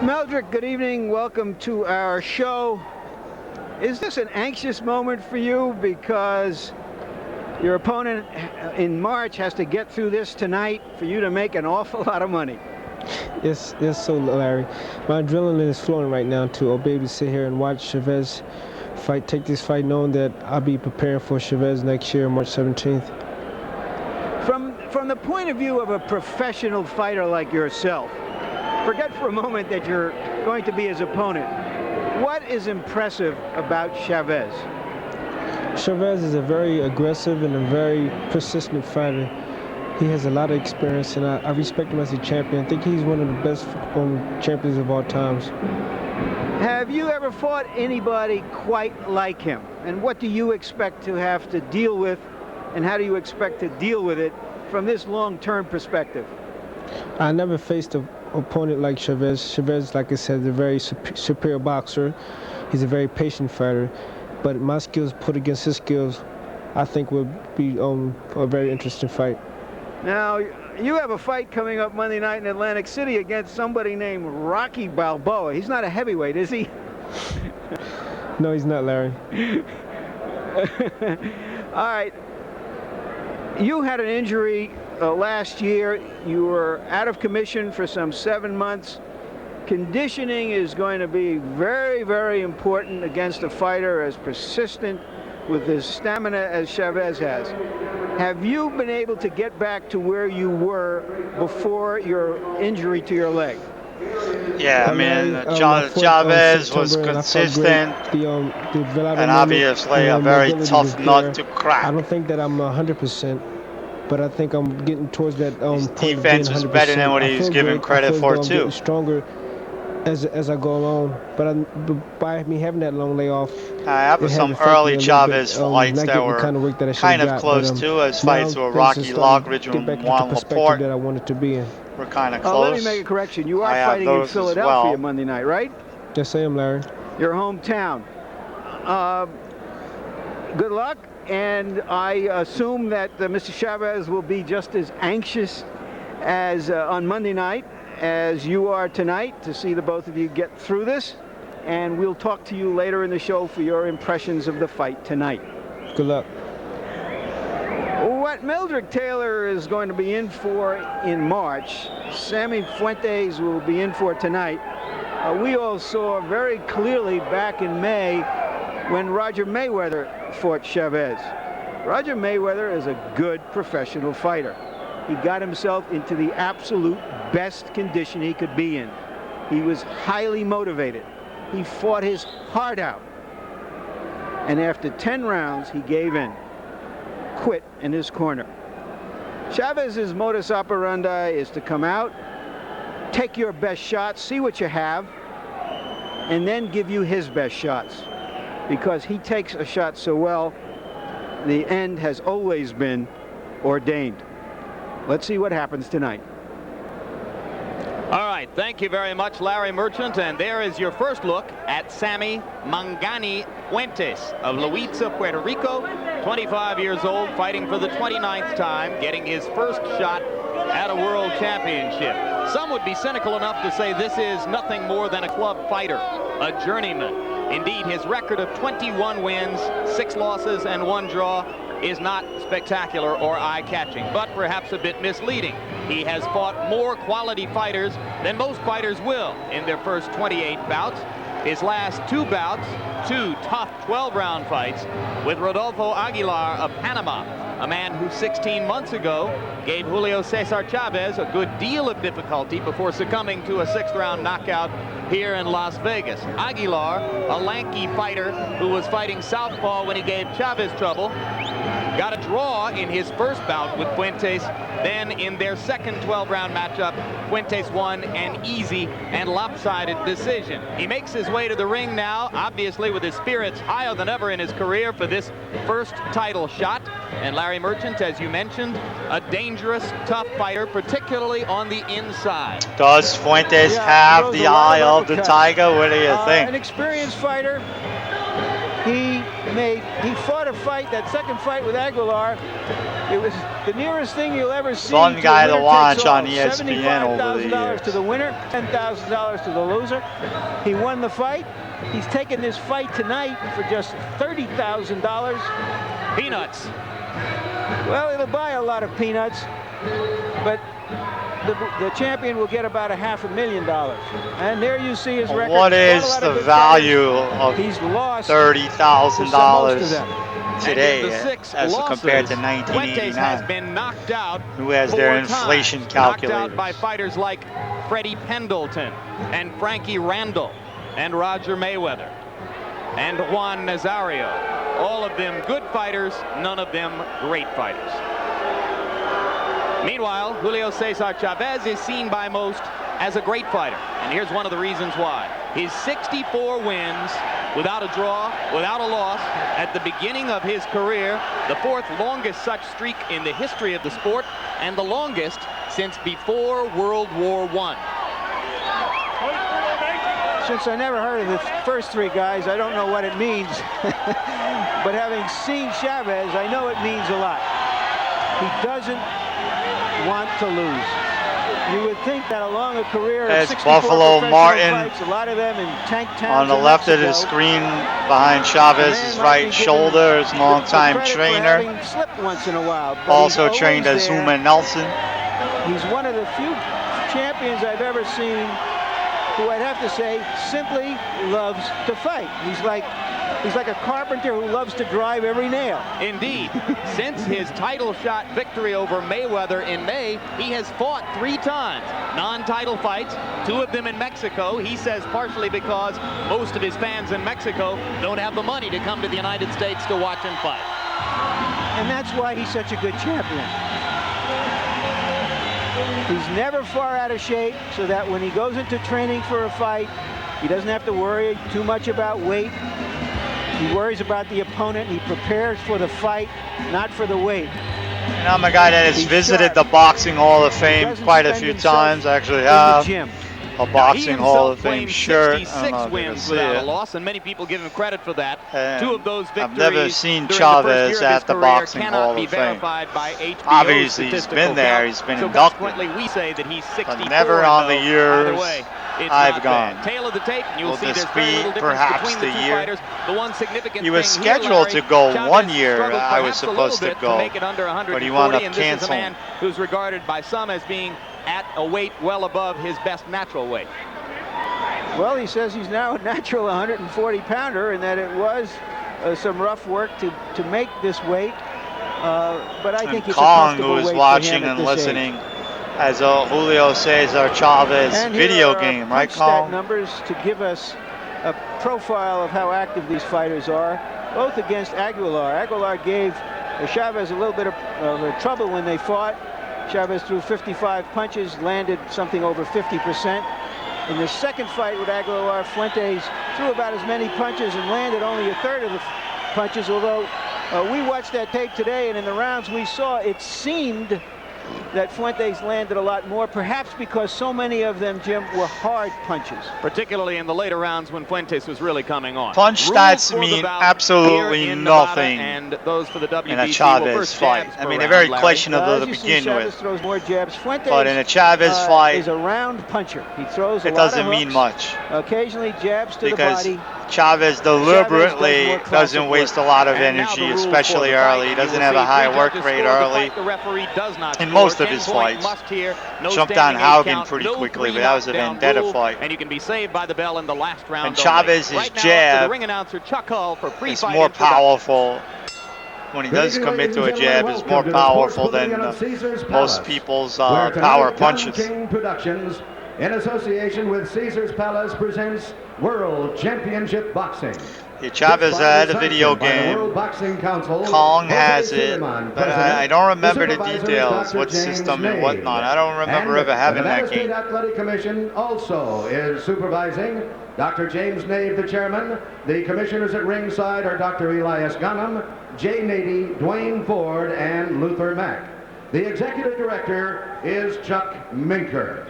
Speaker 4: Meldrick, good evening. Welcome to our show. Is this an anxious moment for you because your opponent in March has to get through this tonight for you to make an awful lot of money?
Speaker 10: Yes, so Larry. My adrenaline is flowing right now to be able to sit here and watch Chavez take this fight, knowing that I'll be preparing for Chavez next year, March 17th.
Speaker 4: From the point of view of a professional fighter like yourself, forget for a moment that you're going to be his opponent. What is impressive about Chavez?
Speaker 10: Chavez is a very aggressive and a very persistent fighter. He has a lot of experience, and I respect him as a champion. I think he's one of the best champions of all times.
Speaker 4: Have you ever fought anybody quite like him? And what do you expect to have to deal with, and how do you expect to deal with it from this long-term perspective?
Speaker 10: I never faced an opponent like Chavez. Chavez, like I said, is a very superior boxer. He's a very patient fighter. But my skills put against his skills, I think would be a very interesting fight.
Speaker 4: Now, you have a fight coming up Monday night in Atlantic City against somebody named Rocky Balboa. He's not a heavyweight, is he?
Speaker 10: No, he's not, Larry.
Speaker 4: All right. You had an injury last year. You were out of commission for some 7 months. Conditioning is going to be very, very important against a fighter as persistent with his stamina as Chavez has. Have you been able to get back to where you were before your injury to your leg?
Speaker 1: Yeah, I mean, Chavez was consistent and obviously a very tough nut to crack.
Speaker 10: I don't think that I'm 100%, but I think I'm getting towards that
Speaker 1: His defense was better than what he's given credit for, too.
Speaker 10: Getting stronger as I go along, but by me having that long layoff,
Speaker 1: I have some early Chavez fights that were kind of close to, as fights with Rocky Lockridge and Juan Laporte.
Speaker 10: That I wanted to be in.
Speaker 1: We're kind of close.
Speaker 4: Let me make a correction. You are fighting in Philadelphia Monday night, right?
Speaker 10: Yes, I am, Larry.
Speaker 4: Your hometown. Good luck, and I assume that Mr. Chavez will be just as anxious as on Monday night as you are tonight to see the both of you get through this, and we'll talk to you later in the show for your impressions of the fight tonight.
Speaker 10: Good luck.
Speaker 4: What Meldrick Taylor is going to be in for in March, Sammy Fuentes will be in for tonight. We all saw very clearly back in May when Roger Mayweather fought Chavez. Roger Mayweather is a good professional fighter. He got himself into the absolute best condition he could be in. He was highly motivated. He fought his heart out. And after 10 rounds, he gave in, quit in his corner. Chavez's modus operandi is to come out, take your best shots, see what you have, and then give you his best shots. Because he takes a shot so well, the end has always been ordained. Let's see what happens tonight.
Speaker 2: All right, thank you very much, Larry Merchant. And there is your first look at Sammy Mangani Fuentes of Loiza, Puerto Rico, 25 years old, fighting for the 29th time, getting his first shot at a world championship. Some would be cynical enough to say this is nothing more than a club fighter, a journeyman. Indeed, his record of 21 wins, 6 losses, and 1 draw is not spectacular or eye-catching, but perhaps a bit misleading. He has fought more quality fighters than most fighters will in their first 28 bouts. His last 2 bouts, 2 tough 12-round fights with Rodolfo Aguilar of Panama, a man who 16 months ago gave Julio Cesar Chavez a good deal of difficulty before succumbing to a 6th-round knockout here in Las Vegas. Aguilar, a lanky fighter who was fighting southpaw when he gave Chavez trouble, got a draw in his first bout with Fuentes. Then in their second 12-round matchup, Fuentes won an easy and lopsided decision. He makes his way to the ring now, obviously with his spirits higher than ever in his career for this first title shot. And Larry Merchant, as you mentioned, a dangerous, tough fighter, particularly on the inside.
Speaker 1: Does Fuentes have the eye of the tiger? What do you think?
Speaker 4: An experienced fighter. He made. He fought a fight, that second fight with Aguilar. It was the nearest thing you'll ever see.
Speaker 1: Fun guy to watch on ESPN
Speaker 4: $75,000
Speaker 1: over the years.
Speaker 4: to the winner, $10,000 to the loser. He won the fight. He's taking this fight tonight for just $30,000.
Speaker 2: Peanuts.
Speaker 4: Well, it'll buy a lot of peanuts, but the champion will get about $500,000. And there you see his record.
Speaker 1: What is the value of
Speaker 4: He's lost
Speaker 1: $30,000 today as compared to
Speaker 2: Fuentes has
Speaker 1: 1989?
Speaker 2: been knocked out.
Speaker 1: Who has their
Speaker 2: 4
Speaker 1: inflation
Speaker 2: times.
Speaker 1: calculators?
Speaker 2: Knocked out by fighters like Freddie Pendleton and Frankie Randall and Roger Mayweather and Juan Nazario. All of them good fighters, none of them great fighters. Meanwhile, Julio Cesar Chavez is seen by most as a great fighter, and here's one of the reasons why. His 64 wins without a draw, without a loss, at the beginning of his career, the 4th longest such streak in the history of the sport, and the longest since before World War I.
Speaker 4: Since I never heard of the first 3 guys, I don't know what it means. But having seen Chavez, I know it means a lot. He doesn't want to lose. You would think that along a career of 64
Speaker 1: Buffalo
Speaker 4: professional
Speaker 1: Martin
Speaker 4: fights, a lot of them in tank towns
Speaker 1: on the
Speaker 4: in
Speaker 1: left of
Speaker 4: Mexico,
Speaker 1: the screen behind Chavez's right shoulder, his longtime trainer,
Speaker 4: slipped once in a while, but
Speaker 1: also
Speaker 4: he's
Speaker 1: trained
Speaker 4: always
Speaker 1: as
Speaker 4: there.
Speaker 1: Zuma Nelson.
Speaker 4: He's one of the few champions I've ever seen who I'd have to say simply loves to fight. He's like a carpenter who loves to drive every nail.
Speaker 2: Indeed. Since his title shot victory over Mayweather in May, he has fought 3 times. Non-title fights, 2 of them in Mexico. He says partially because most of his fans in Mexico don't have the money to come to the United States to watch him fight.
Speaker 4: And that's why he's such a good champion. He's never far out of shape, so that when he goes into training for a fight, he doesn't have to worry too much about weight. He worries about the opponent. He prepares for the fight, not for the weight.
Speaker 1: And I'm a guy that has visited the Boxing Hall of Fame quite a few times. I actually have a Boxing Hall of Fame shirt. I don't know if you can see
Speaker 2: without a
Speaker 1: it.
Speaker 2: loss, and many people give him credit for that.
Speaker 1: And
Speaker 2: 2 of those victories
Speaker 1: I've never seen
Speaker 2: during
Speaker 1: Chavez
Speaker 2: the first year of his
Speaker 1: at the
Speaker 2: career
Speaker 1: Boxing
Speaker 2: cannot
Speaker 1: Hall
Speaker 2: be
Speaker 1: of Fame.
Speaker 2: verified by HBO
Speaker 1: Obviously, he's
Speaker 2: statistical
Speaker 1: been there.
Speaker 2: count.
Speaker 1: He's been
Speaker 2: So
Speaker 1: inducted.
Speaker 2: consequently, we say that he's 64.
Speaker 1: But never on the
Speaker 2: Either
Speaker 1: years
Speaker 2: way, it's
Speaker 1: I've
Speaker 2: not
Speaker 1: gone.
Speaker 2: bad. Tail of the tape, and you'll
Speaker 1: Will
Speaker 2: see
Speaker 1: this
Speaker 2: there's very
Speaker 1: be
Speaker 2: little difference
Speaker 1: perhaps
Speaker 2: between
Speaker 1: the
Speaker 2: the 2
Speaker 1: year?
Speaker 2: fighters. The one significant
Speaker 1: He was
Speaker 2: thing here,
Speaker 1: scheduled
Speaker 2: Larry,
Speaker 1: to go
Speaker 2: Chavez
Speaker 1: 1 year.
Speaker 2: struggled
Speaker 1: I was
Speaker 2: perhaps a
Speaker 1: supposed
Speaker 2: little
Speaker 1: to
Speaker 2: bit
Speaker 1: go,
Speaker 2: make it under 140,
Speaker 1: but he wound up
Speaker 2: and this is a
Speaker 1: canceling.
Speaker 2: man who's regarded by some as being at a weight well above his best natural weight.
Speaker 4: Well, he says he's now a natural 140-pounder, and that it was some rough work to make this weight. But I think it's a
Speaker 1: Kong, who
Speaker 4: comfortable
Speaker 1: was
Speaker 4: weight for
Speaker 1: watching
Speaker 4: him at
Speaker 1: and
Speaker 4: this
Speaker 1: listening
Speaker 4: age.
Speaker 1: as a Julio Cesar Chavez
Speaker 4: And
Speaker 1: video
Speaker 4: here are
Speaker 1: game, right,
Speaker 4: punch stat
Speaker 1: Kong?
Speaker 4: numbers to give us a profile of how active these fighters are, both against Aguilar. Aguilar gave Chavez a little bit of trouble when they fought. Chavez threw 55 punches, landed something over 50%. In the second fight with Aguilar, Fuentes threw about as many punches and landed only a third of the punches, although we watched that tape today, and in the rounds we saw, it seemed that Fuentes landed a lot more, perhaps because so many of them, Jim, were hard punches.
Speaker 2: Particularly in the later rounds when Fuentes was really coming on.
Speaker 1: Punch
Speaker 2: Rules
Speaker 1: stats
Speaker 2: for the
Speaker 1: mean
Speaker 2: bout
Speaker 1: absolutely
Speaker 2: here in Nevada,
Speaker 1: nothing
Speaker 2: and those for the WBC
Speaker 1: in a Chavez
Speaker 2: first
Speaker 1: fight.
Speaker 2: jabs
Speaker 1: I
Speaker 2: per
Speaker 1: mean, they're
Speaker 2: round,
Speaker 1: very
Speaker 2: Larry.
Speaker 1: questionable
Speaker 4: As
Speaker 1: to
Speaker 4: you see,
Speaker 1: begin
Speaker 4: Chavez
Speaker 1: with.
Speaker 4: throws more jabs. Fuentes,
Speaker 1: But in a Chavez fight,
Speaker 4: is a round puncher. He throws a
Speaker 1: it
Speaker 4: lot of
Speaker 1: doesn't mean
Speaker 4: hooks,
Speaker 1: much
Speaker 4: occasionally jabs to
Speaker 1: because
Speaker 4: the body.
Speaker 1: Chavez deliberately doesn't waste a lot of energy, especially early. He doesn't have a high work rate early.
Speaker 2: The referee does not
Speaker 1: in
Speaker 2: score.
Speaker 1: most of his
Speaker 2: 10-point
Speaker 1: fights.
Speaker 2: must here. No
Speaker 1: Jumped on
Speaker 2: standing
Speaker 1: Haugen
Speaker 2: count,
Speaker 1: pretty
Speaker 2: no
Speaker 1: quickly, but that was a vendetta
Speaker 2: rule,
Speaker 1: fight.
Speaker 2: And you can be saved by the bell in the last round.
Speaker 1: And Chavez's
Speaker 2: right now,
Speaker 1: jab
Speaker 2: the ring announcer Chuck Hull for
Speaker 1: is
Speaker 2: pre-fight
Speaker 1: more
Speaker 2: introduction.
Speaker 1: powerful. When he does commit to a jab, is more powerful than most people's power punches.
Speaker 11: King Productions, in association with Caesar's Palace, presents World Championship Boxing.
Speaker 1: Yeah, Chavez had a video game. Kong has it, but I don't remember the details, what system and whatnot. I don't remember ever having that game.
Speaker 11: The Nevada State Athletic Commission also is supervising. Dr. James Nave, the chairman. The commissioners at ringside are Dr. Elias Gunham, Jay Nady, Dwayne Ford, and Luther Mack. The executive director is Chuck Minker.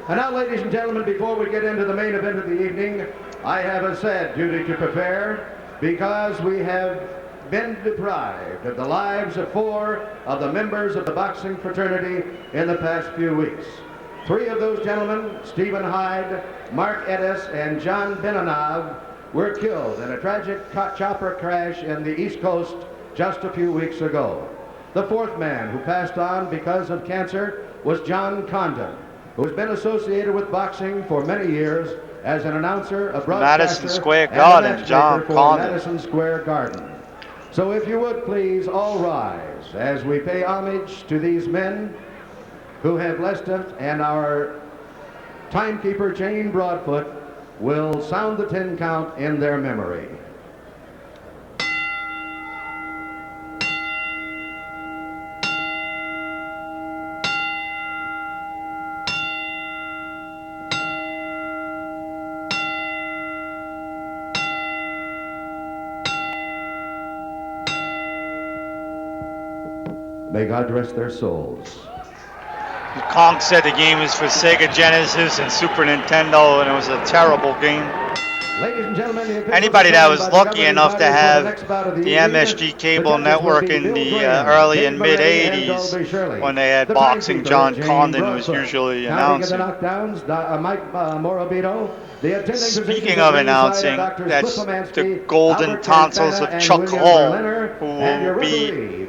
Speaker 11: And now, ladies and gentlemen, before we get into the main event of the evening, I have a sad duty to prepare. because we have been deprived of the lives of 4 of the members of the boxing fraternity in the past few weeks. 3 of those gentlemen, Stephen Hyde, Mark Edis, and John Benanov, were killed in a tragic chopper crash in the East Coast just a few weeks ago. The 4th man who passed on because of cancer was John Condon, who has been associated with boxing for many years as an announcer, a broadcaster,
Speaker 1: Madison Square
Speaker 11: and
Speaker 1: Garden,
Speaker 11: a matchmaker
Speaker 1: John
Speaker 11: for
Speaker 1: Condon.
Speaker 11: Madison Square Garden. So if you would please all rise as we pay homage to these men who have blessed us, and our timekeeper Jane Broadfoot will sound the 10 count in their memory. May God rest their souls.
Speaker 1: Conk said the game was for Sega Genesis and Super Nintendo, and it was a terrible game.
Speaker 11: Ladies and gentlemen,
Speaker 1: Anybody that was lucky enough to have the MSG cable network in the early and mid 80s when they had boxing, John Condon was usually announcing. Speaking of announcing, that's the golden tonsils of Chuck Hall, who will be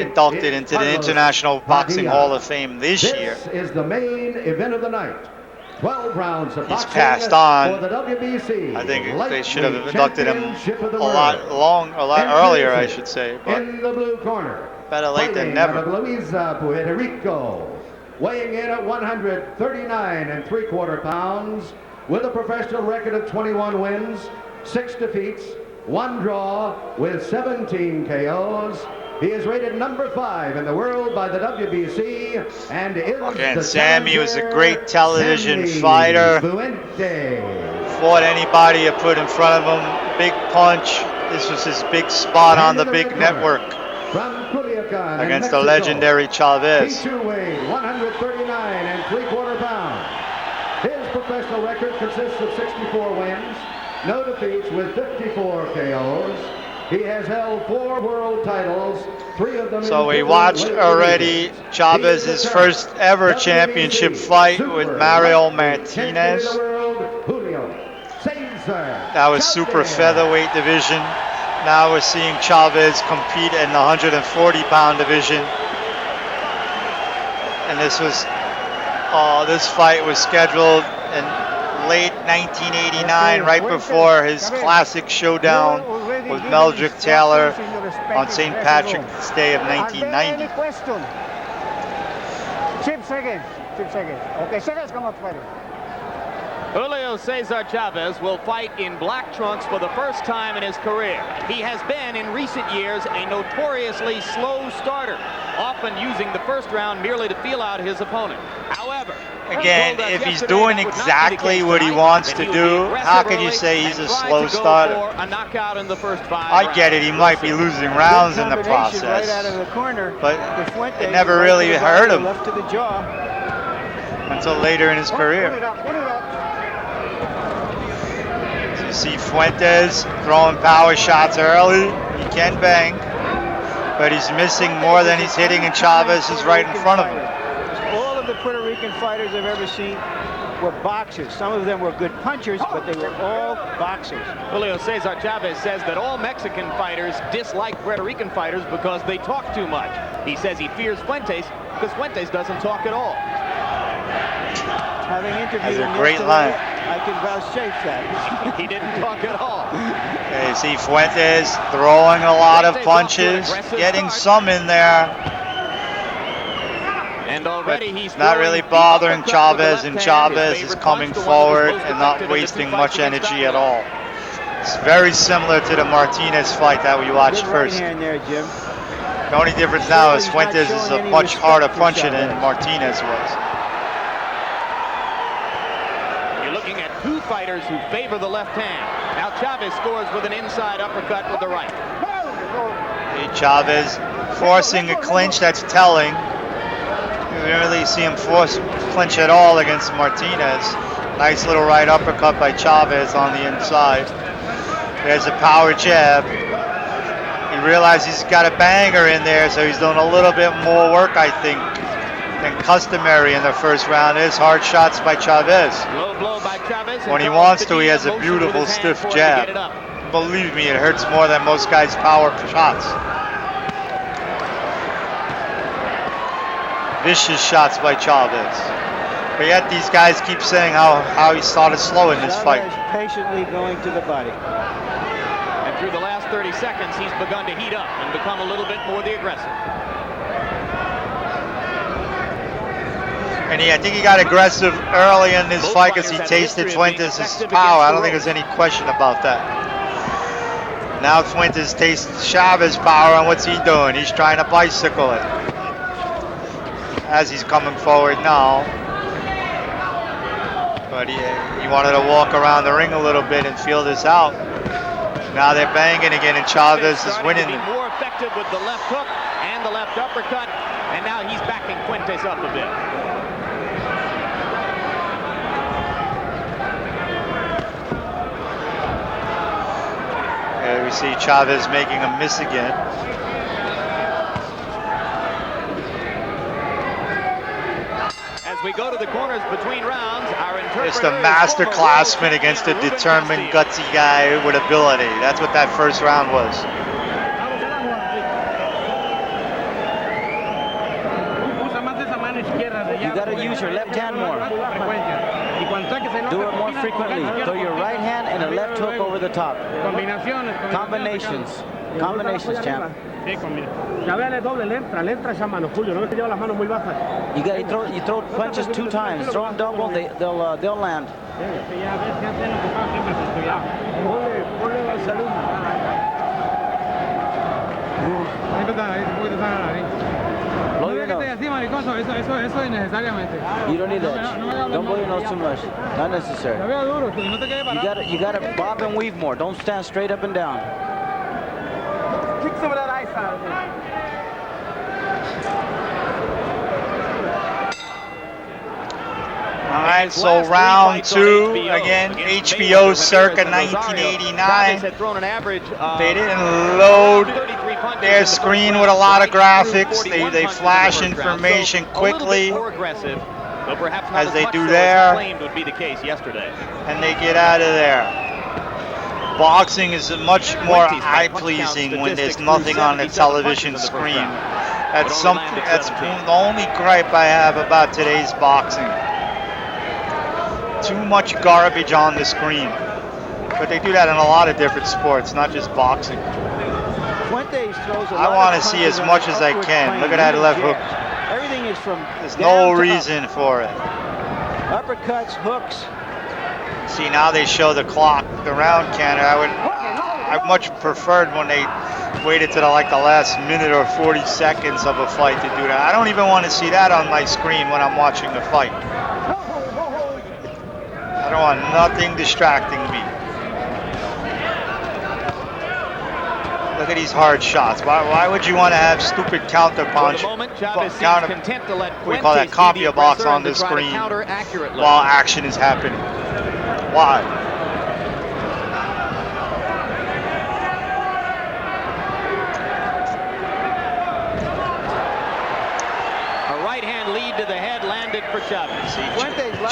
Speaker 1: inducted into the International Boxing Hall of Fame this year.
Speaker 11: This is the main event of the night. 12 rounds of
Speaker 1: He's
Speaker 11: boxing
Speaker 1: passed on.
Speaker 11: for the WBC.
Speaker 1: I think they should have inducted him a
Speaker 11: a
Speaker 1: lot earlier, I should say. But
Speaker 11: in the blue corner,
Speaker 1: better late than
Speaker 11: fighting
Speaker 1: never.
Speaker 11: out of Luisa, Puerto Rico, weighing in at 139 3/4 pounds, with a professional record of 21 wins, 6 defeats, 1 draw, with 17 KOs. He is rated number 5 in the world by the WBC, and is
Speaker 1: Again,
Speaker 11: the
Speaker 1: Sammy was a
Speaker 11: challenger,
Speaker 1: great television
Speaker 11: Sammy
Speaker 1: fighter.
Speaker 11: Fuentes.
Speaker 1: Fought anybody you put in front of him. Big punch. This was his big spot on the big network
Speaker 11: From Culiacan,
Speaker 1: against the
Speaker 11: Mexico.
Speaker 1: legendary Chavez.
Speaker 11: He too weighed 139 3/4 pounds. His professional record consists of 64 wins, no defeats, with 54 KOs. He has held 4 world titles, 3 of them in
Speaker 1: So we
Speaker 11: different
Speaker 1: watched
Speaker 11: weight
Speaker 1: already
Speaker 11: divisions.
Speaker 1: Chavez's
Speaker 11: He is the
Speaker 1: first ever
Speaker 11: WBC
Speaker 1: championship fight with
Speaker 11: Super
Speaker 1: Mario
Speaker 11: Lightweight Champion of
Speaker 1: Martinez.
Speaker 11: the world, Julio Cesar
Speaker 1: That was super
Speaker 11: Chavez.
Speaker 1: featherweight division. Now we're seeing Chavez compete in the 140-pound division. And this fight was scheduled in late 1989, right before his classic showdown with Meldrick Taylor on St. Patrick's Day of 1990.
Speaker 3: Any question? Chip seconds. Okay, seconds come up fighting.
Speaker 2: Julio Cesar Chavez will fight in black trunks for the first time in his career. He has been, in recent years, a notoriously slow starter, often using the first round merely to feel out his opponent. However,
Speaker 1: Again, if he's doing exactly what he wants to do, how can you say he's a slow starter? I get it, he might be losing rounds in the process,
Speaker 4: right out of the corner,
Speaker 1: but it never really hurt him
Speaker 4: left to the jaw.
Speaker 1: until later in his career. You see Fuentes throwing power shots early. He can bang, but he's missing more than he's hitting, and Chavez is right in front of him.
Speaker 4: All of the Puerto Rican fighters I've ever seen were boxers. Some of them were good punchers, but they were all boxers.
Speaker 2: Julio Cesar Chavez says that all Mexican fighters dislike Puerto Rican fighters because they talk too much. He says he fears Fuentes because Fuentes doesn't talk at all.
Speaker 4: Having interviewed
Speaker 1: That's a
Speaker 4: him
Speaker 1: great
Speaker 4: yesterday,
Speaker 1: line.
Speaker 4: I can vouchsafe that.
Speaker 2: He didn't talk at all.
Speaker 1: Okay, you see Fuentes throwing a lot of punches, getting some in there,
Speaker 2: And
Speaker 1: but
Speaker 2: already he's
Speaker 1: not really bothering Chavez, and Chavez is coming forward and not wasting much energy at all. It's very similar to the Martinez fight that we watched
Speaker 4: Good right
Speaker 1: first.
Speaker 4: hand there, Jim.
Speaker 1: The only difference now is
Speaker 4: He's not
Speaker 1: Fuentes is
Speaker 4: showing
Speaker 1: a
Speaker 4: any
Speaker 1: much
Speaker 4: respect
Speaker 1: harder
Speaker 4: for
Speaker 1: puncher than
Speaker 4: Chavez.
Speaker 1: Martinez was.
Speaker 2: You're looking at 2 fighters who favor the left hand. Now Chavez scores with an inside uppercut with the right.
Speaker 1: See Chavez forcing a clinch, that's telling. You didn't really see him force clinch at all against Martinez. Nice little right uppercut by Chavez on the inside. There's a power jab. He realized he's got a banger in there, so he's doing a little bit more work, I think, than customary in the first round. There's hard shots by Chavez.
Speaker 2: Low blow by Chavez.
Speaker 1: When he wants to, he has a beautiful stiff jab. Believe me, it hurts more than most guys' power shots. Vicious shots by Chavez. But yet these guys keep saying how he started slow in this fight.
Speaker 4: Patiently going to the body.
Speaker 2: And through the last 30 seconds, he's begun to heat up and become a little bit more the aggressor.
Speaker 1: And I think he got aggressive early in this fight because he tasted Fuentes' power. I don't think there's any question about that. Now Fuentes tastes Chavez's power, and what's he doing? He's trying to bicycle it. As he's coming forward now. But he wanted to walk around the ring a little bit and feel this out. Now they're banging again, and Chavez is winning.
Speaker 2: More effective with the left hook and the left uppercut, and now he's backing Fuentes up a bit.
Speaker 1: Here we see Chavez making a miss again.
Speaker 2: As we go to the corners between rounds, our interpreter
Speaker 1: Just a master classman against a determined, gutsy guy with ability. That's what that first round was.
Speaker 12: You got to use your left hand more. Do it more frequently. Throw your right hand and a left hook over the top. Combinations. Combinations, champ. You throw punches 2 times. Throw them double, they'll land. Blow your nose. You don't need that. Don't blow your nose too much. Not necessary. You gotta bob and weave more. Don't stand straight up and down. Kick some of that ice out of there.
Speaker 1: All right, so round 2, again, HBO circa 1989. They didn't load their screen with a lot of graphics. They flash information quickly, as they do there, and they get out of there. Boxing is much more eye-pleasing when there's nothing on the television screen. That's the only gripe I have about today's boxing. Too much garbage on the screen. But they do that in a lot of different sports, not just boxing. I want to see as much as I can. Look at that left hook.
Speaker 4: Everything is from.
Speaker 1: There's no reason for it.
Speaker 4: Uppercuts, hooks.
Speaker 1: See, now they show the clock, the round counter. I much preferred when they waited to the last minute or 40 seconds of a fight to do that. I don't even want to see that on my screen when I'm watching the fight. I don't want nothing distracting me. Look at these hard shots. Why would you want to have stupid counter punch, we call that copy box on the screen while action is happening? Why?
Speaker 2: Lead to the head landed for Chavez.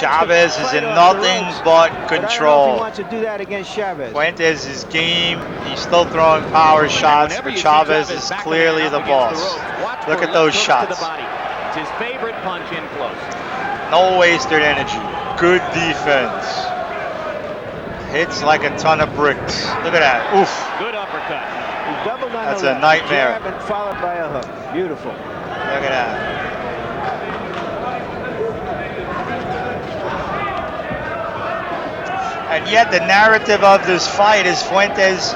Speaker 1: Chavez is in nothing but control.
Speaker 4: He wants to do that against Chavez.
Speaker 1: Fuentes is game. He's still throwing power shots, but Chavez is clearly the boss. Look at those shots.
Speaker 2: It's his favorite punch in close.
Speaker 1: No wasted energy. Good defense. Hits like a ton of bricks. Look at that. Oof.
Speaker 2: Good uppercut.
Speaker 1: That's a nightmare.
Speaker 4: Jab and followed by a hook. Beautiful.
Speaker 1: Look at that. And yet the narrative of this fight is Fuentes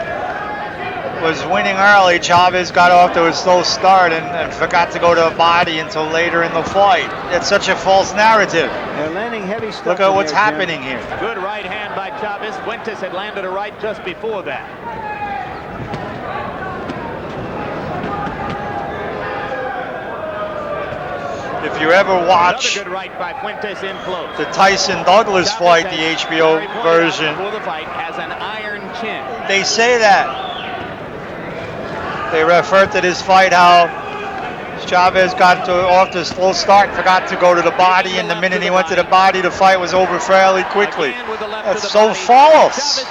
Speaker 1: was winning early. Chavez got off to a slow start and forgot to go to a body until later in the fight. It's such a false narrative.
Speaker 4: They're landing heavy stuff.
Speaker 1: Look at what's happening here.
Speaker 2: Good right hand by Chavez. Fuentes had landed a right just before that.
Speaker 1: If you ever watch
Speaker 2: Another good right by Fuentes in close.
Speaker 1: the Tyson Douglas fight, the HBO version,
Speaker 2: before the fight, has an iron chin.
Speaker 1: they say that. They refer to this fight how Chavez got off to a slow start, forgot to go to the body, and the minute he went to the body, the fight was over fairly quickly. That's so false.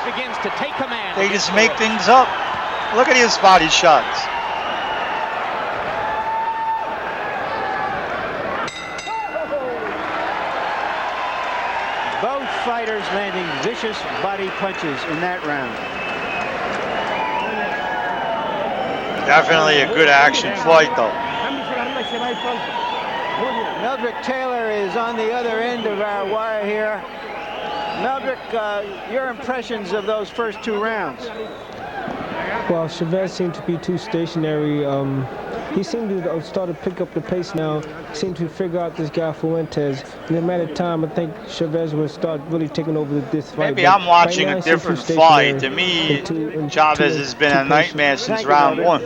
Speaker 1: They just make things up. Look at his body shots.
Speaker 4: Both fighters landing vicious body punches in that round.
Speaker 1: Definitely a good action fight, though.
Speaker 4: Meldrick Taylor is on the other end of our wire here. Meldrick, your impressions of those first two rounds?
Speaker 10: Well, Chavez seemed to be too stationary. He seemed to start to pick up the pace now. Seemed to figure out this guy Fuentes. In a matter of time, I think Chavez will start really taking over this fight.
Speaker 1: Maybe I'm watching a different fight. To me, Chavez has been a nightmare since round one.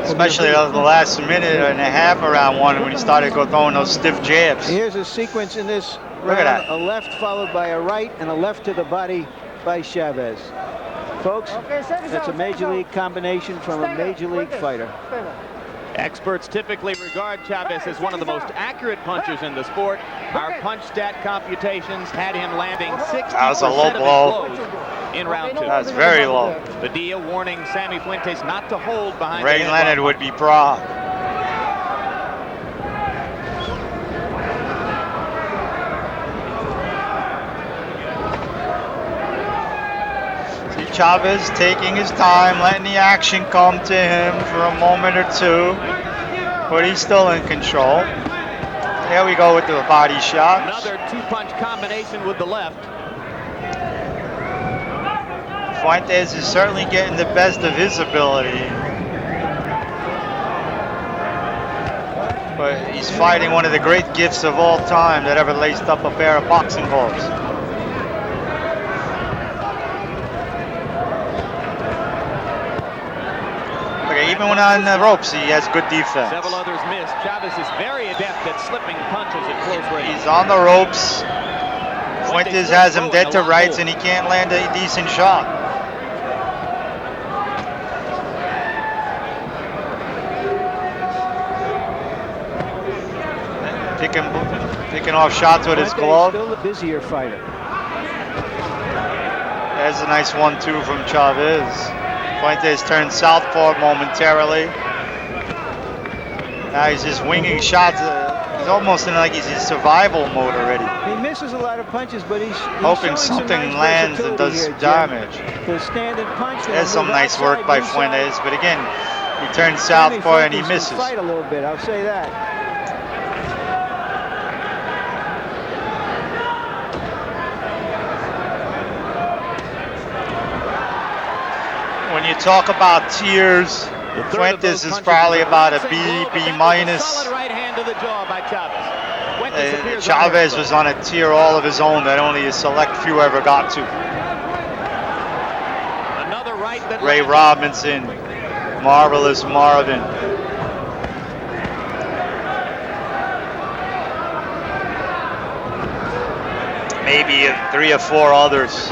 Speaker 1: Especially the last minute and a half of round one when he started throwing those stiff jabs.
Speaker 4: Here's a sequence in this round.
Speaker 1: Look at that.
Speaker 4: A left followed by a right and a left to the body by Chavez. Folks, that's a major league combination from a major league fighter.
Speaker 2: Experts typically regard Chavez as one of the most accurate punchers in the sport. Our punch stat computations had him landing 60%
Speaker 1: That was a low
Speaker 2: of his
Speaker 1: blow.
Speaker 2: blows in round two.
Speaker 1: That's very low.
Speaker 2: Padilla warning Sammy Fuentes not to hold behind
Speaker 1: Ray
Speaker 2: the head
Speaker 1: Leonard
Speaker 2: while
Speaker 1: would be proud. Chavez taking his time, letting the action come to him for a moment or two, but he's still in control. There we go with the body shot.
Speaker 2: Another two-punch combination with the left.
Speaker 1: Fuentes is certainly getting the best of his ability, but he's fighting one of the great gifts of all time that ever laced up a pair of boxing gloves. Even when on the ropes, he has good defense.
Speaker 2: Several others missed. Chavez is very adept at slipping punches at close range.
Speaker 1: He's on the ropes. Fuentes has him dead to rights, and he can't land a decent shot. Picking off shots with his glove.
Speaker 4: Still the busier fighter.
Speaker 1: There's a nice 1-2 from Chavez. Fuentes turned southpaw momentarily. Now he's just winging shots. He's almost in he's in survival mode already.
Speaker 4: He misses a lot of punches, but he's
Speaker 1: hoping something lands and does damage.
Speaker 4: He'll stand and punch.
Speaker 1: There's some nice work by Fuentes, but again, he turns southpaw and he misses.
Speaker 4: Fight a little bit, I'll say that.
Speaker 1: When you talk about tiers, Fuentes is probably about a B, B minus.
Speaker 2: Right hand to the jaw by Chavez.
Speaker 1: Chavez was on a tier all of his own that only a select few ever got to.
Speaker 2: Another right that
Speaker 1: Ray Robinson, Marvelous Marvin. Maybe 3 or 4 others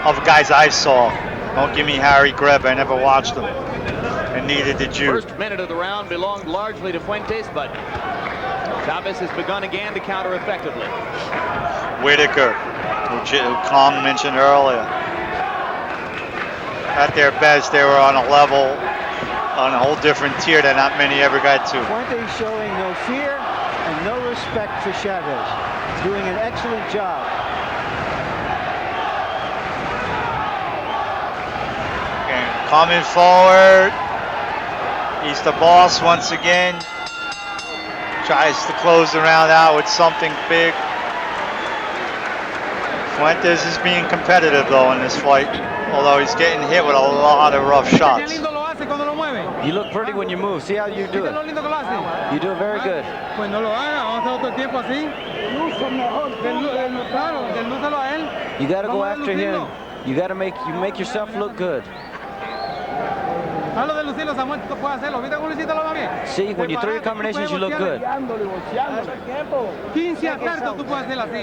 Speaker 1: of guys I saw. Don't give me Harry Greb, I never watched him. And neither did you.
Speaker 2: First minute of the round belonged largely to Fuentes, but Chavez has begun again to counter effectively.
Speaker 1: Whitaker, who Kong mentioned earlier. At their best, they were on a level, on a whole different tier that not many ever got to.
Speaker 4: Fuentes showing no fear and no respect for Chavez. Doing an excellent job.
Speaker 1: Coming forward, he's the boss once again. Tries to close the round out with something big. Fuentes is being competitive though in this fight, although he's getting hit with a lot of rough shots.
Speaker 12: You look pretty when you move. See how you do it. You do it very good. You got to go after him. You got to make yourself look good. See, when you throw your combinations, you look good.
Speaker 4: All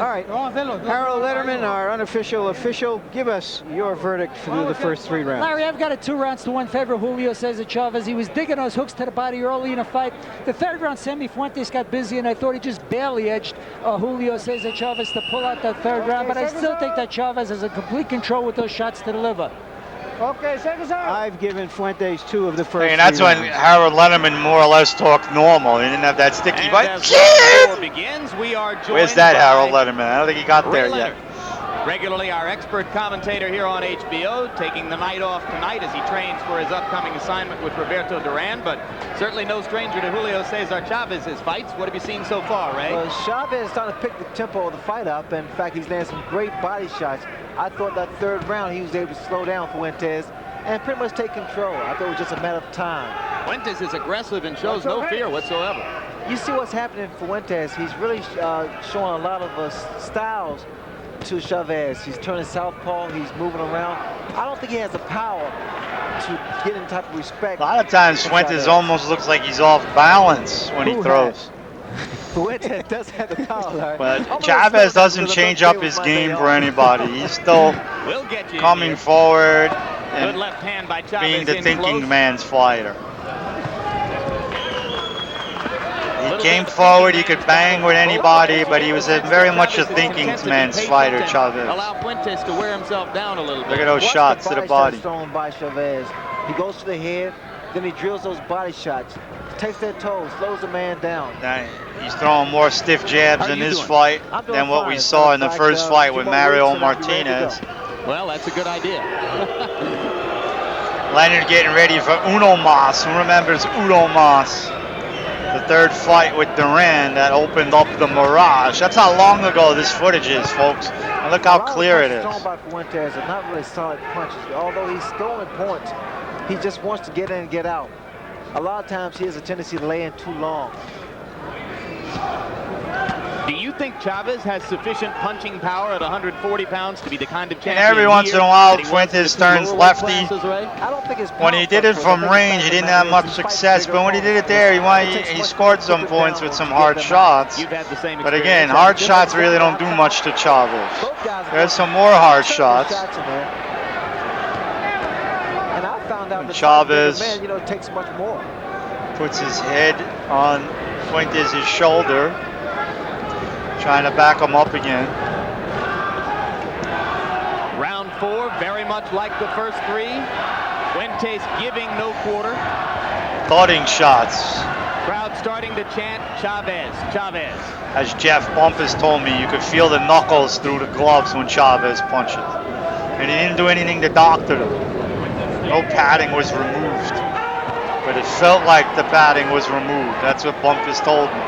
Speaker 4: right, Harold Letterman, our unofficial official, give us your verdict for the first 3 rounds.
Speaker 13: Larry, I've got a 2-1 favor of Julio Cesar Chavez. He was digging those hooks to the body early in the fight. The 3rd round, Sammy Fuentes got busy, and I thought he just barely edged Julio Cesar Chavez to pull out that 3rd round. But I still think that Chavez has a complete control with those shots to the liver.
Speaker 4: Okay, I've given Fuentes 2 of the first.
Speaker 1: And that's
Speaker 4: 3
Speaker 1: when
Speaker 4: rounds.
Speaker 1: Harold Letterman more or less talked normal. He didn't have that sticky bite.
Speaker 2: Begins, we are joined
Speaker 1: Where's that
Speaker 2: by
Speaker 1: Harold Letterman? I don't think he got there yet.
Speaker 2: Regularly our expert commentator here on HBO, taking the night off tonight as he trains for his upcoming assignment with Roberto Duran, but certainly no stranger to Julio Cesar Chavez's fights. What have you seen so far, Ray?
Speaker 14: Well, Chavez is starting to pick the tempo of the fight up. In fact, he's landed some great body shots. I thought that 3rd round he was able to slow down Fuentes and pretty much take control. I thought it was just a matter of time.
Speaker 2: Fuentes is aggressive and shows no fear whatsoever.
Speaker 14: You see what's happening for Fuentes. He's really showing a lot of styles to Chavez. He's turning southpaw. He's moving around. I don't think he has the power to get any type of respect.
Speaker 1: A lot of times Fuentes almost looks like he's off balance when he throws.
Speaker 14: Fuentes does have the power, Larry.
Speaker 1: But Chavez doesn't change up his game for anybody. He's still coming forward and
Speaker 2: left hand by Chavez,
Speaker 1: being the thinking man's fighter. He came forward, he could bang with anybody, but he was very much a thinking man's fighter, Chavez.
Speaker 2: Allow Fuentes to wear himself down a little bit.
Speaker 1: Look at those shots to the body.
Speaker 14: Thrown by Chavez. He goes to the head, then he drills those body shots. Takes that toe, slows the man down.
Speaker 1: He's throwing more stiff jabs in this fight than what we saw in the first fight with Mario Martinez.
Speaker 2: Well, that's a good idea.
Speaker 1: Leonard getting ready for Uno Mas. Who remembers Uno Mas? The 3rd fight with Duran that opened up the Mirage. That's how long ago this footage is, folks. And look how clear it is.
Speaker 14: Thrown by Fuentes are not really solid punches. Although he's throwing points, he just wants to get in and get out. A lot of times he has a tendency to lay in too long.
Speaker 2: Do you think Chavez has sufficient punching power at 140 pounds to be the kind of champion?
Speaker 1: And every once in a while, Fuentes turns lefty.
Speaker 14: I don't think his
Speaker 1: When he did it from range, he didn't have much success. But when he did it there, he scored some points with some hard shots. But again, hard shots really don't do much to Chavez. There's some more hard shots.
Speaker 14: And I found out that
Speaker 1: Chavez
Speaker 14: man, takes much more.
Speaker 1: Puts his head on Fuentes' shoulder, trying to back him up again.
Speaker 2: Round 4, very much like the first 3. Fuentes giving no quarter.
Speaker 1: Thudding shots.
Speaker 2: Crowd starting to chant Chavez, Chavez.
Speaker 1: As Jeff Bumpus told me, you could feel the knuckles through the gloves when Chavez punches. And he didn't do anything to doctor them. No padding was removed. But it felt like the padding was removed. That's what Bumpus told me.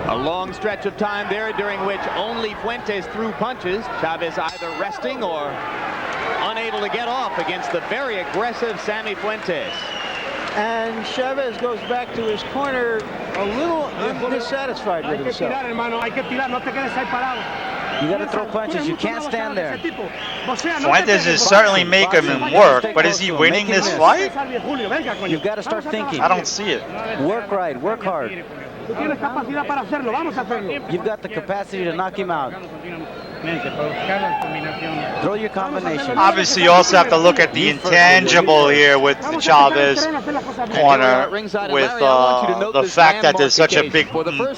Speaker 2: A long stretch of time there during which only Fuentes threw punches. Chavez either resting or unable to get off against the very aggressive Sammy Fuentes.
Speaker 4: And Chavez goes back to his corner a little dissatisfied with himself.
Speaker 12: You got to throw punches. You can't stand there.
Speaker 1: Fuentes is certainly making him work, but is he winning this fight?
Speaker 12: You've got to start thinking.
Speaker 1: I don't see it.
Speaker 12: Work right, work hard. You've got the capacity to knock him out. Throw your combination.
Speaker 1: Obviously, you also have to look at the intangible here with the Chavez corner, with the fact that there's such a big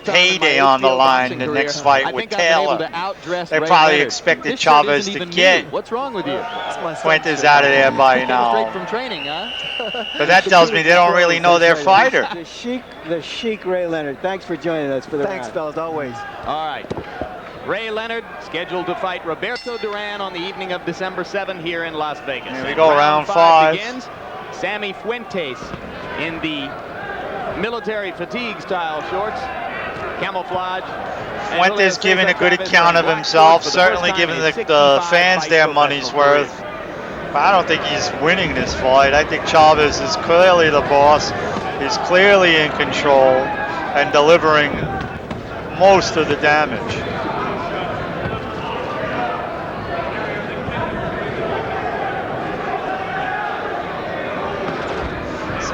Speaker 1: payday on the line in the next fight with Taylor. They probably expected Chavez to get Fuentes out of there by now. But that tells me they don't really know their fighter.
Speaker 4: The Sheik Ray Leonard. Thanks for joining us for the
Speaker 14: Thanks, fellas, always.
Speaker 2: All right. Ray Leonard scheduled to fight Roberto Duran on the evening of December 7 here in Las Vegas.
Speaker 1: Here we go, round 5.
Speaker 2: Begins. Sammy Fuentes in the military fatigue style shorts, camouflage.
Speaker 1: Fuentes giving a good account of himself, certainly giving the fans their money's worth. But I don't think he's winning this fight. I think Chavez is clearly the boss. He's clearly in control and delivering most of the damage.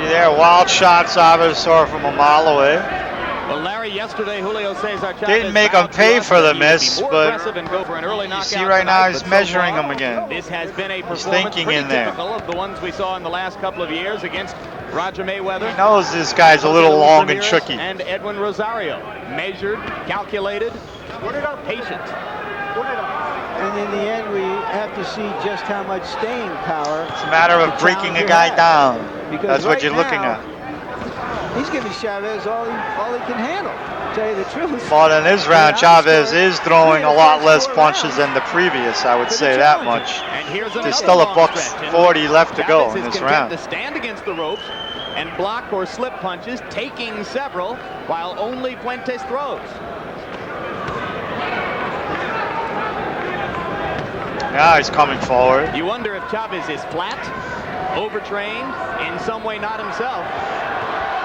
Speaker 1: there, wild shot. Chavez saw from a mile away.
Speaker 2: Well, Larry, yesterday Julio Cesar Chavez
Speaker 1: didn't make him pay for the miss, but
Speaker 2: you
Speaker 1: see right now he's measuring him again.
Speaker 2: This has been a
Speaker 1: He's
Speaker 2: performance
Speaker 1: thinking
Speaker 2: pretty
Speaker 1: in there.
Speaker 2: typical of the ones we saw in the last couple of years against Roger Mayweather.
Speaker 1: He knows this guy's a little long and tricky.
Speaker 2: And Edwin Rosario. Measured, calculated, patient.
Speaker 4: And in the end, we have to see just how much staying power.
Speaker 1: It's a matter of breaking a guy down. That's what you're looking at.
Speaker 4: He's giving Chavez all he can handle, to tell you the truth.
Speaker 1: But in this round, Chavez is throwing a lot less punches than the previous, I would say that much. There's still $140 left to go in this round.
Speaker 2: To stand against the ropes and block or slip punches, taking several, while only Fuentes throws.
Speaker 1: Now he's coming forward.
Speaker 2: You wonder if Chavez is flat, overtrained, in some way not himself.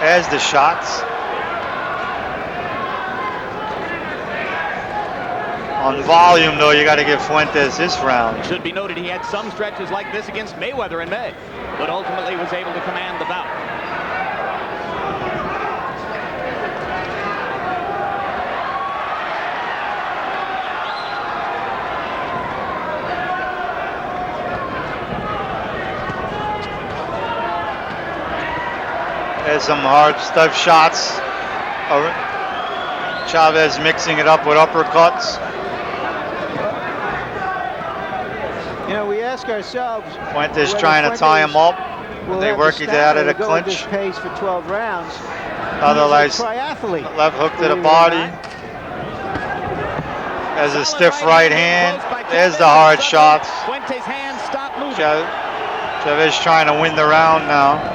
Speaker 1: There's the shots. On volume, though, you got to give Fuentes this round.
Speaker 2: Should be noted he had some stretches like this against Mayweather in May, but ultimately was able to command the bout.
Speaker 1: There's some hard stuff shots. Chavez mixing it up with uppercuts.
Speaker 4: You know, we ask ourselves.
Speaker 1: Fuentes trying to tie him up. They work it out of the clinch.
Speaker 4: This pace for 12 rounds.
Speaker 1: Another
Speaker 4: left
Speaker 1: hook to the body. There's a stiff right hand. There's the hard shots.
Speaker 2: Fuentes' hands stop moving.
Speaker 1: Chavez trying to win the round now.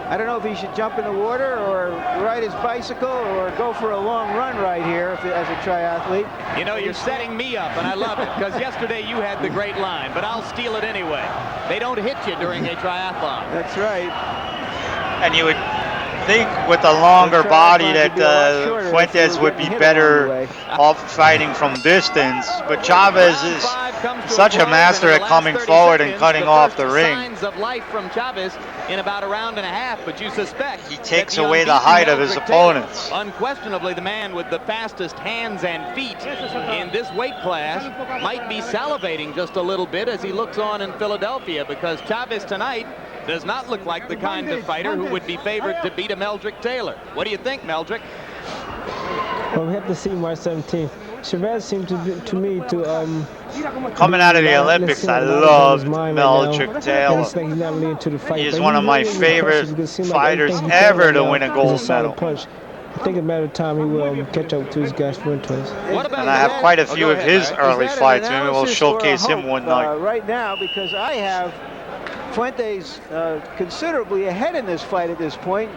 Speaker 4: I don't know if he should jump in the water or ride his bicycle or go for a long run right here as a triathlete.
Speaker 2: You know, you're setting me up, and I love it, because yesterday you had the great line, but I'll steal it anyway. They don't hit you during a triathlon.
Speaker 4: That's right.
Speaker 1: And you would think with a longer body that Fuentes would be better off fighting from distance, but Chavez is such a master at coming forward and cutting off the ring.
Speaker 2: Signs of life from Chavez in about a round and a half, but you suspect
Speaker 1: he takes away the height of his opponents.
Speaker 2: Unquestionably, the man with the fastest hands and feet in this weight class might be salivating just a little bit as he looks on in Philadelphia, because Chavez tonight does not look like the kind of fighter who would be favored to beat a Meldrick Taylor. What do you think, Meldrick?
Speaker 10: Well, we have to see March 17th. Chavez seemed to me to
Speaker 1: coming out of the Olympics, I loved Meldrick
Speaker 10: And
Speaker 1: Taylor.
Speaker 10: it's like he's not really into the fight.
Speaker 1: He's
Speaker 10: but
Speaker 1: one of my
Speaker 10: really
Speaker 1: favorite fighters ever to win a gold medal.
Speaker 10: Punch. I think it's a matter of time he will catch up to his guys Fuentes.
Speaker 1: And I have quite a few of his early fights. Maybe we'll showcase him one night.
Speaker 4: Right now, because I have Fuentes considerably ahead in this fight at this point,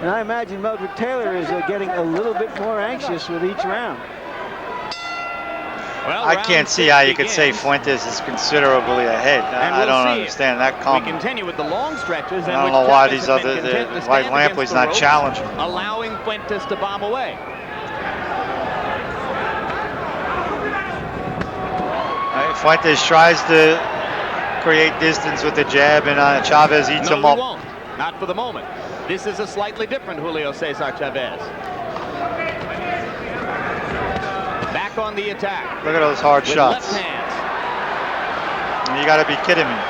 Speaker 4: and I imagine Meldrick Taylor is getting a little bit more anxious with each round.
Speaker 2: Well,
Speaker 1: I can't see how you could say Fuentes is considerably ahead. I don't understand that comment.
Speaker 2: We continue with the long stretches.
Speaker 1: I don't know why these other, why Lampley's not challenging.
Speaker 2: Allowing Fuentes to bomb away.
Speaker 1: Fuentes tries to create distance with the jab, and Chavez eats him up.
Speaker 2: Won't. Not for the moment. This is a slightly different Julio Cesar Chavez. Back on the attack.
Speaker 1: Look at those hard shots.
Speaker 2: Left hands.
Speaker 1: You got to be kidding me.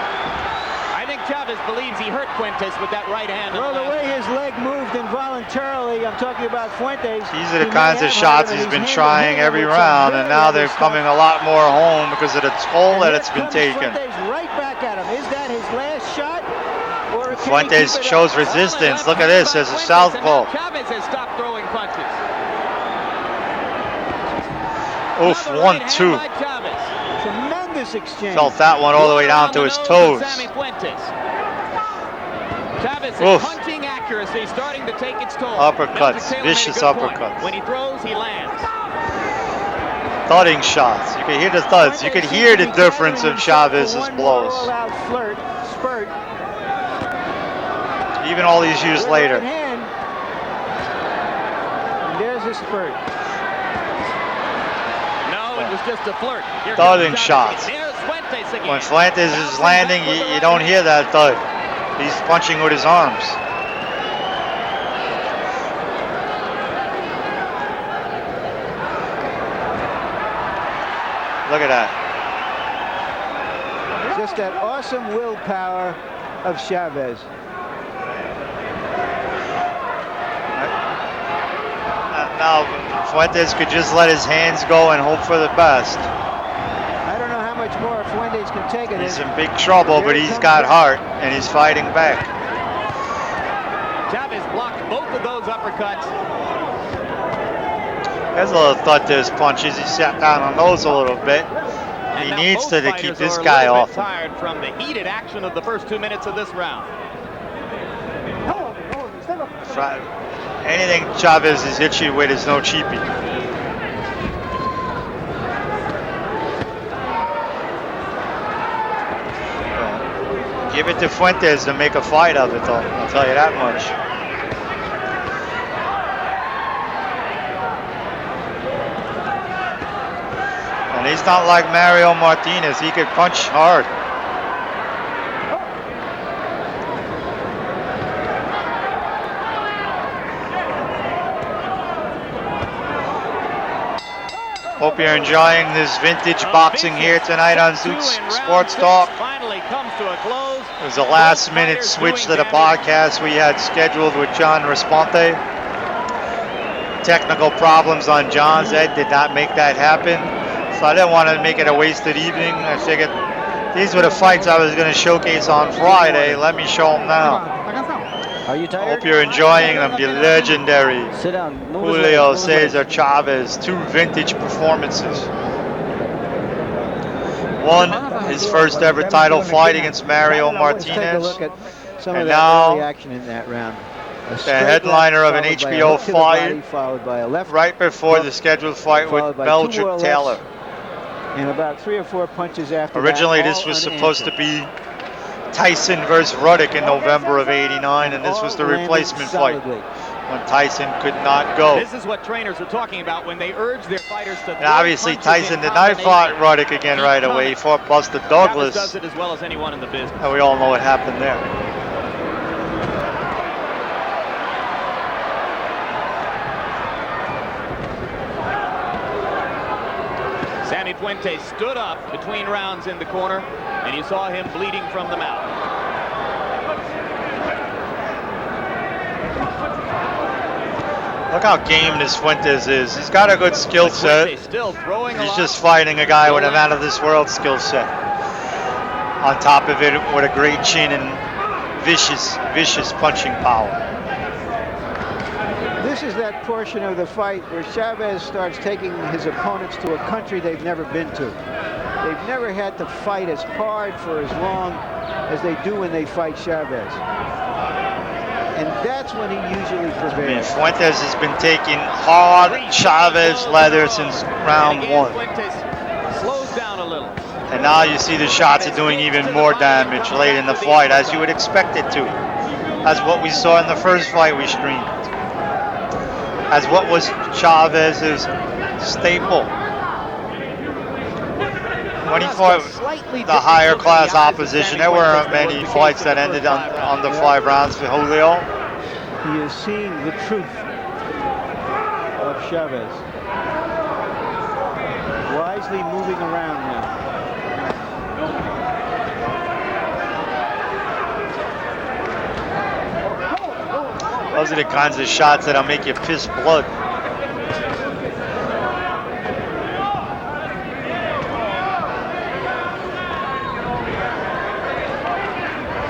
Speaker 2: I think Chavez believes he hurt Fuentes with that right hand.
Speaker 4: Well, the way his leg moved involuntarily, I'm talking about Fuentes.
Speaker 1: These are the kinds of shots he's been trying every round, and now they're coming a lot more home because of the toll that it's been taken.
Speaker 4: Fuentes right back at him. Is that his last shot?
Speaker 1: Fuentes shows resistance. Look at this as a southpaw.
Speaker 2: Chavez has stopped throwing punches.
Speaker 1: Oof, 1-2.
Speaker 4: Tremendous exchange.
Speaker 1: Felt that one all the way down to his toes.
Speaker 2: Chavez is punching accuracy starting to take its toll.
Speaker 1: Uppercuts, vicious uppercuts.
Speaker 2: When he throws, he lands.
Speaker 1: Thudding shots. You can hear the thuds. You can hear the difference of Chavez's blows.
Speaker 4: Flirt, spurt.
Speaker 1: Even all these years later.
Speaker 4: And there's his spurt.
Speaker 2: No, it was just a flirt.
Speaker 1: Thudding shots. When Fuentes is landing, you don't hear that thud. He's punching with his arms. Look at that.
Speaker 4: Just that awesome willpower of Chavez.
Speaker 1: Now, Fuentes could just let his hands go and hope for the best.
Speaker 4: I don't know how much more Fuentes can take of this.
Speaker 1: He's in big trouble, but he's got heart, and he's fighting back.
Speaker 2: Chavez blocked both of those uppercuts.
Speaker 1: There's a little thud to his punches. He sat down on those a little bit.
Speaker 2: And
Speaker 1: he
Speaker 2: now
Speaker 1: needs
Speaker 2: both
Speaker 1: to
Speaker 2: fighters
Speaker 1: keep this
Speaker 2: are a
Speaker 1: guy
Speaker 2: little
Speaker 1: off
Speaker 2: bit
Speaker 1: him.
Speaker 2: tired from the heated action of the first 2 minutes of this round.
Speaker 1: Anything Chavez has hit you with is no cheapie. Give it to Fuentes to make a fight of it, though. I'll tell you that much. And he's not like Mario Martinez. He could punch hard. Hope you're enjoying this vintage boxing here tonight on Zoots Sports Talk.
Speaker 2: Finally comes to a close.
Speaker 1: It was a last-minute switch to the podcast we had scheduled with John Responte. Technical problems on John's end did not make that happen, so I didn't want to make it a wasted evening. I figured these were the fights I was going to showcase on Friday. Let me show them now.
Speaker 12: Are you tired?
Speaker 1: Hope you're enjoying them. The legendary
Speaker 12: Sit down.
Speaker 1: Julio Cesar Chavez, 2 vintage performances. One, his first ever title fight against Mario
Speaker 4: Let's take a
Speaker 1: Martinez.
Speaker 4: look at some
Speaker 1: And
Speaker 4: of that
Speaker 1: now,
Speaker 4: early action in that round.
Speaker 1: the headliner of an HBO fight,
Speaker 4: followed by a left,
Speaker 1: right before the scheduled fight with
Speaker 4: followed by 2 more
Speaker 1: Meldrick Taylor.
Speaker 4: lefts, and about 3 or 4 punches after
Speaker 1: Originally,
Speaker 4: that,
Speaker 1: this
Speaker 4: all
Speaker 1: was supposed to
Speaker 4: unanswered.
Speaker 1: be Tyson versus Ruddock in November of '89, and this was the replacement fight when Tyson could not go.
Speaker 2: This is what trainers are talking about when they urge their fighters to.
Speaker 1: And obviously, Tyson did not fight Ruddock again right away. He fought Buster
Speaker 2: Douglas
Speaker 1: Douglas,
Speaker 2: does it as well as anyone in the business.
Speaker 1: and we all know what happened there.
Speaker 2: Sammy Fuentes stood up between rounds in the corner, and you saw him bleeding from the mouth.
Speaker 1: Look how game this Fuentes is. He's got a good skill set.
Speaker 2: Fuentes still throwing a
Speaker 1: He's
Speaker 2: lot.
Speaker 1: just fighting a guy with an out-of-this-world skill set. On top of it, with a great chin and vicious punching power.
Speaker 4: This is that portion of the fight where Chavez starts taking his opponents to a country they've never been to. They've never had to fight as hard for as long as they do when they fight Chavez. And that's when he usually prevails.
Speaker 1: Fuentes has been taking hard Chavez leather since round 1.
Speaker 2: Fuentes slows down a little.
Speaker 1: And now you see the shots are doing even more damage late in the fight, as you would expect it to. As what we saw in the first fight we streamed. As what was Chavez's staple. When he fought the higher class opposition, there weren't many fights that ended on under 5 rounds for Julio.
Speaker 4: He is seeing the truth of Chavez. Wisely moving around now.
Speaker 1: Those are the kinds of shots that'll make you piss blood.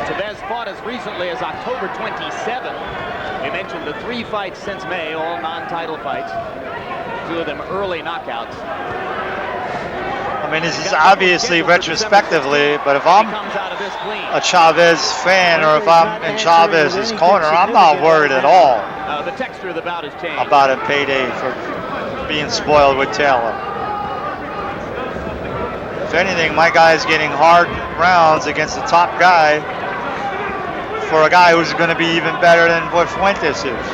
Speaker 2: Chavez fought as recently as October 27th. We mentioned the 3 fights since May, all non-title fights. 2 of them early knockouts.
Speaker 1: I mean, this is obviously retrospectively, but if I'm a Chavez fan or if I'm in Chavez's corner, I'm not worried at all
Speaker 2: The texture of the bout has changed.
Speaker 1: about a payday for being spoiled with Taylor. If anything, my guy is getting hard rounds against the top guy for a guy who's going to be even better than what Fuentes is.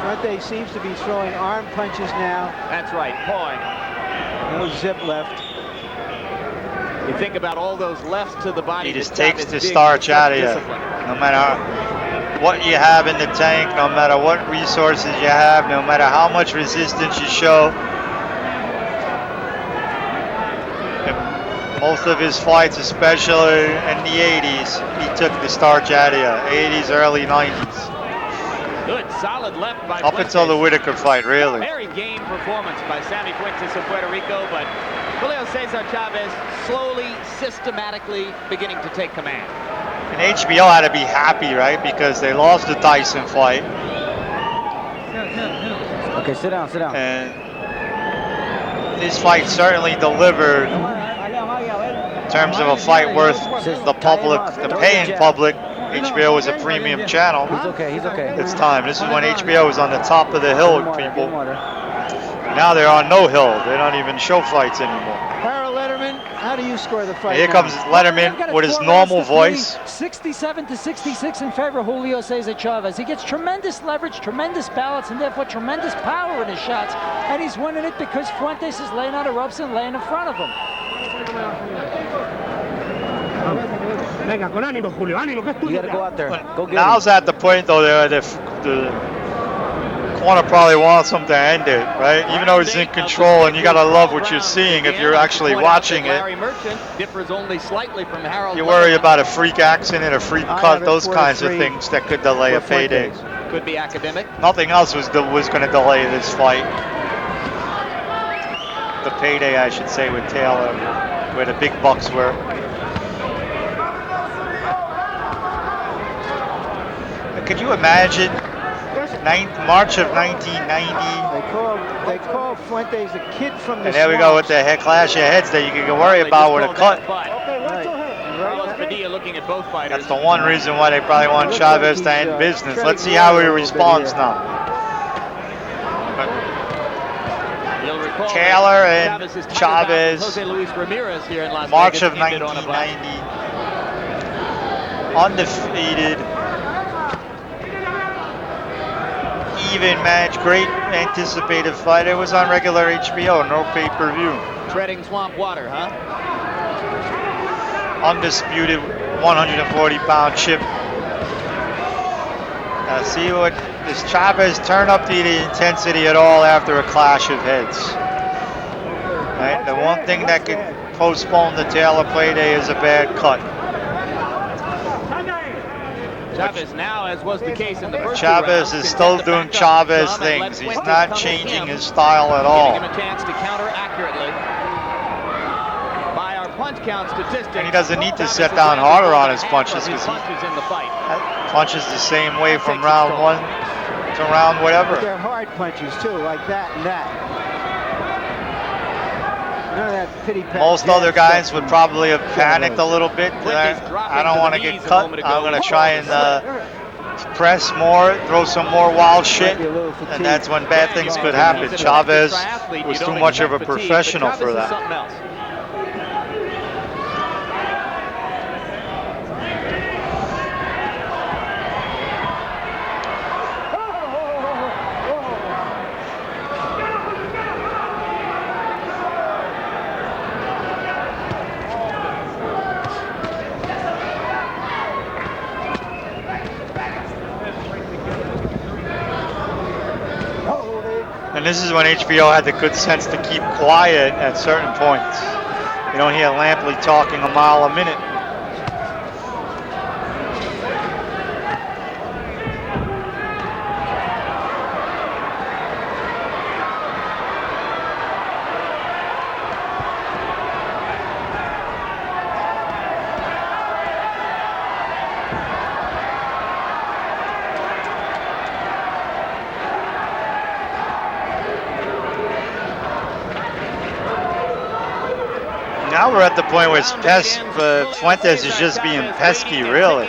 Speaker 4: Fuentes seems to be throwing arm punches now.
Speaker 2: That's right, pawing.
Speaker 4: No zip left.
Speaker 2: You think about all those lefts to the body.
Speaker 1: He just takes the starch out of you. No matter what you have in the tank, no matter what resources you have, no matter how much resistance you show. In most of his fights, especially in the 80s, he took the starch out of you. 80s, early 90s.
Speaker 2: Good, solid left by
Speaker 1: Up until the Whitaker fight, really.
Speaker 2: Very game performance by Sammy Fuentes of Puerto Rico, but Julio Cesar Chavez slowly, systematically beginning to take command.
Speaker 1: And HBO had to be happy, right? Because they lost the Tyson fight.
Speaker 12: Okay, sit down, sit down.
Speaker 1: And this fight certainly delivered in terms of a fight worth the public, the paying public. HBO was a premium channel.
Speaker 12: He's okay, he's okay.
Speaker 1: It's time. This is when HBO was on the top of the hill, people. Now they're on no hill. They don't even show fights anymore.
Speaker 4: Harold Letterman, how do you score the fight?
Speaker 1: And here comes Letterman with his normal voice.
Speaker 13: 67-66 in favor of Julio Cesar Chavez. He gets tremendous leverage, tremendous balance, and therefore tremendous power in his shots. And he's winning it because Fuentes is laying on the ropes and laying in front of him.
Speaker 12: You gotta go out there. Go get
Speaker 1: Now's
Speaker 12: him.
Speaker 1: at the point, though, the corner probably wants him to end it, right? Even though he's in control, and you gotta love what you're seeing if you're actually watching it.
Speaker 2: Differs only slightly from Harold.
Speaker 1: You worry about a freak accident, a freak cut, those kinds of things that could delay a payday.
Speaker 2: Could be academic.
Speaker 1: Nothing else was going to delay this fight. The payday, I should say, with Taylor, where the big bucks were. Could you imagine March of 1990?
Speaker 4: They call Fuentes a kid from the
Speaker 1: And there we go with the clash of heads that you can worry about with a cut.
Speaker 2: Looking at both fighters.
Speaker 1: That's the one reason why they probably want Chavez to end business. Let's see how he responds now. Taylor and Chavez, March of 1990, undefeated, even match, great anticipated fight. It was on regular HBO, no pay-per-view.
Speaker 2: Treading swamp water, huh?
Speaker 1: Undisputed 140-pound chip. Now see what does Chavez turn up the intensity at all after a clash of heads. Right? The one thing that could postpone the Taylor payday is a bad cut.
Speaker 2: Chavez now, as was the case in the first
Speaker 1: Chavez is still doing Chavez things. He's not changing his style at all.
Speaker 2: Giving him a chance to counter accurately. By our punch count statistics,
Speaker 1: And he doesn't need to set down harder on his punches because he
Speaker 2: in the fight.
Speaker 1: punches the same way from round one to round whatever.
Speaker 4: They're hard punches too, like that and that. None of that pity pat.
Speaker 1: Most other guys would probably have panicked a little bit. I don't want to get cut. I'm going to try and press more, throw some more wild shit, and that's when bad things could happen. Chavez was too much of a professional for that. And this is when HBO had the good sense to keep quiet at certain points. You don't hear Lampley talking a mile a minute. Now we're at the point where Fuentes is just being pesky, really.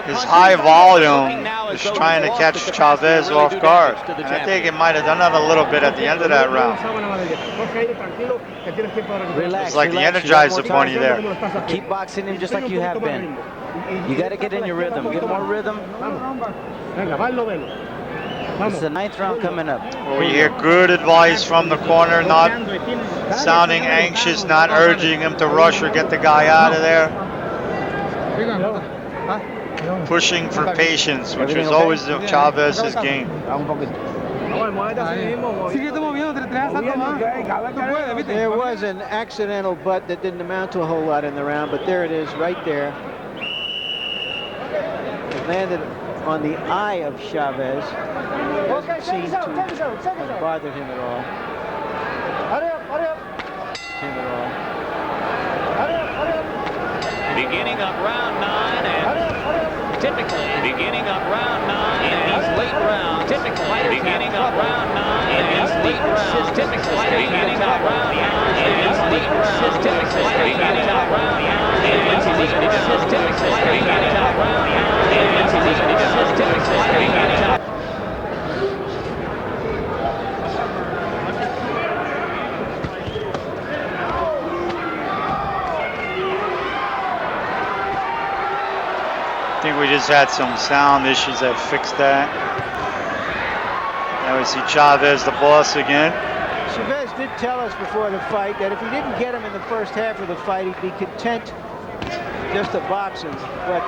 Speaker 1: His high volume is trying to catch Chavez off guard. And I think it might have done that a little bit at the end of that round. It's like the Energizer Bunny there.
Speaker 12: Keep boxing him just like you have been. You got to get in your rhythm. Get more rhythm. This is the 9th round coming up.
Speaker 1: We hear good advice from the corner, not sounding anxious, not urging him to rush or get the guy out of there. Pushing for patience, which is always Chavez's game.
Speaker 4: There was an accidental butt that didn't amount to a whole lot in the round, but there it is right there. It landed on the eye of Chavez. Doesn't seem to have bothered him at all.
Speaker 2: Beginning of round 9, and typically beginning of round 9 in these late rounds. Typically beginning of round 9 in these late rounds. Typically beginning of round 9 in these late rounds. Typically beginning of round 9 in these late rounds. Typically beginning of round 9 in these late rounds. Typically beginning of
Speaker 1: I think we just had some sound issues that fixed that. Now we see Chavez, the boss again.
Speaker 4: Chavez did tell us before the fight that if he didn't get him in the first half of the fight, he'd be content just to box him. But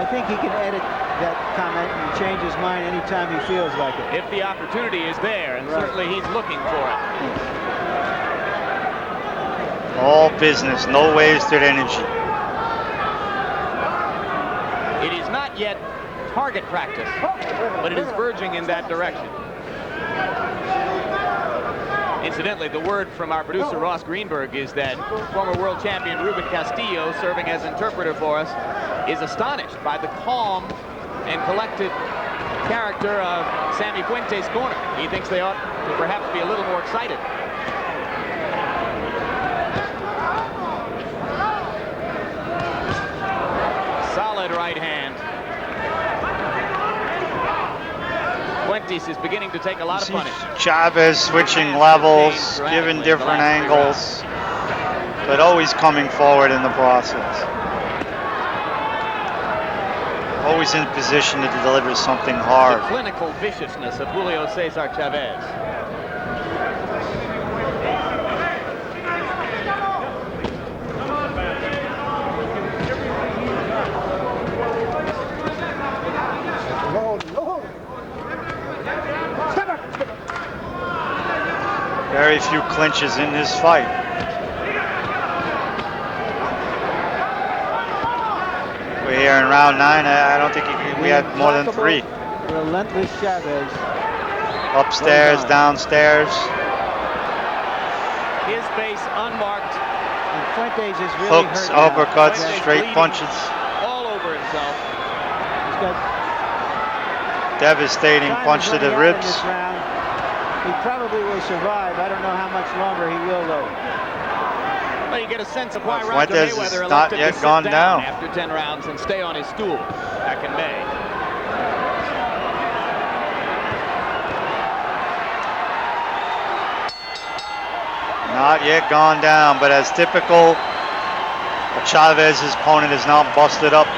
Speaker 4: I think he can edit that comment and change his mind anytime he feels like it.
Speaker 2: if the opportunity is there, and certainly he's looking for it.
Speaker 1: All business, no wasted energy.
Speaker 2: It is not yet target practice, but it is verging in that direction. Incidentally, the word from our producer Ross Greenberg is that former world champion Ruben Castillo, serving as interpreter for us, is astonished by the calm and collected character of Sammy Fuentes' corner. He thinks they ought to perhaps be a little more excited. Solid right hand. Fuentes is beginning to take a lot of punishment.
Speaker 1: Chavez switching levels, giving different angles, but always coming forward in the process. Always in position to deliver something hard.
Speaker 2: The clinical viciousness of Julio Cesar Chavez.
Speaker 1: Very few clinches in this fight. We're here in round 9. I don't think we had more than 3.
Speaker 4: Relentless Chavez.
Speaker 1: Upstairs, downstairs.
Speaker 2: His base unmarked.
Speaker 4: And Fuentes is really
Speaker 1: Hooks,
Speaker 4: hurt now.
Speaker 1: uppercuts,
Speaker 2: Fuentes
Speaker 1: straight
Speaker 2: bleeding
Speaker 1: punches.
Speaker 2: all over himself.
Speaker 4: He's got
Speaker 1: Devastating
Speaker 4: time
Speaker 1: punch to
Speaker 4: running
Speaker 1: the
Speaker 4: out in
Speaker 1: ribs.
Speaker 4: this round. He probably will survive. I don't know how much longer he will, though.
Speaker 2: Well, you get a sense of why Roger
Speaker 1: Fuentes
Speaker 2: Mayweather
Speaker 1: is not
Speaker 2: elected
Speaker 1: yet
Speaker 2: to sit
Speaker 1: gone
Speaker 2: down
Speaker 1: down.
Speaker 2: after 10 rounds and stay on his stool back in May.
Speaker 1: Not yet gone down, but as typical, Chavez's opponent is now busted up.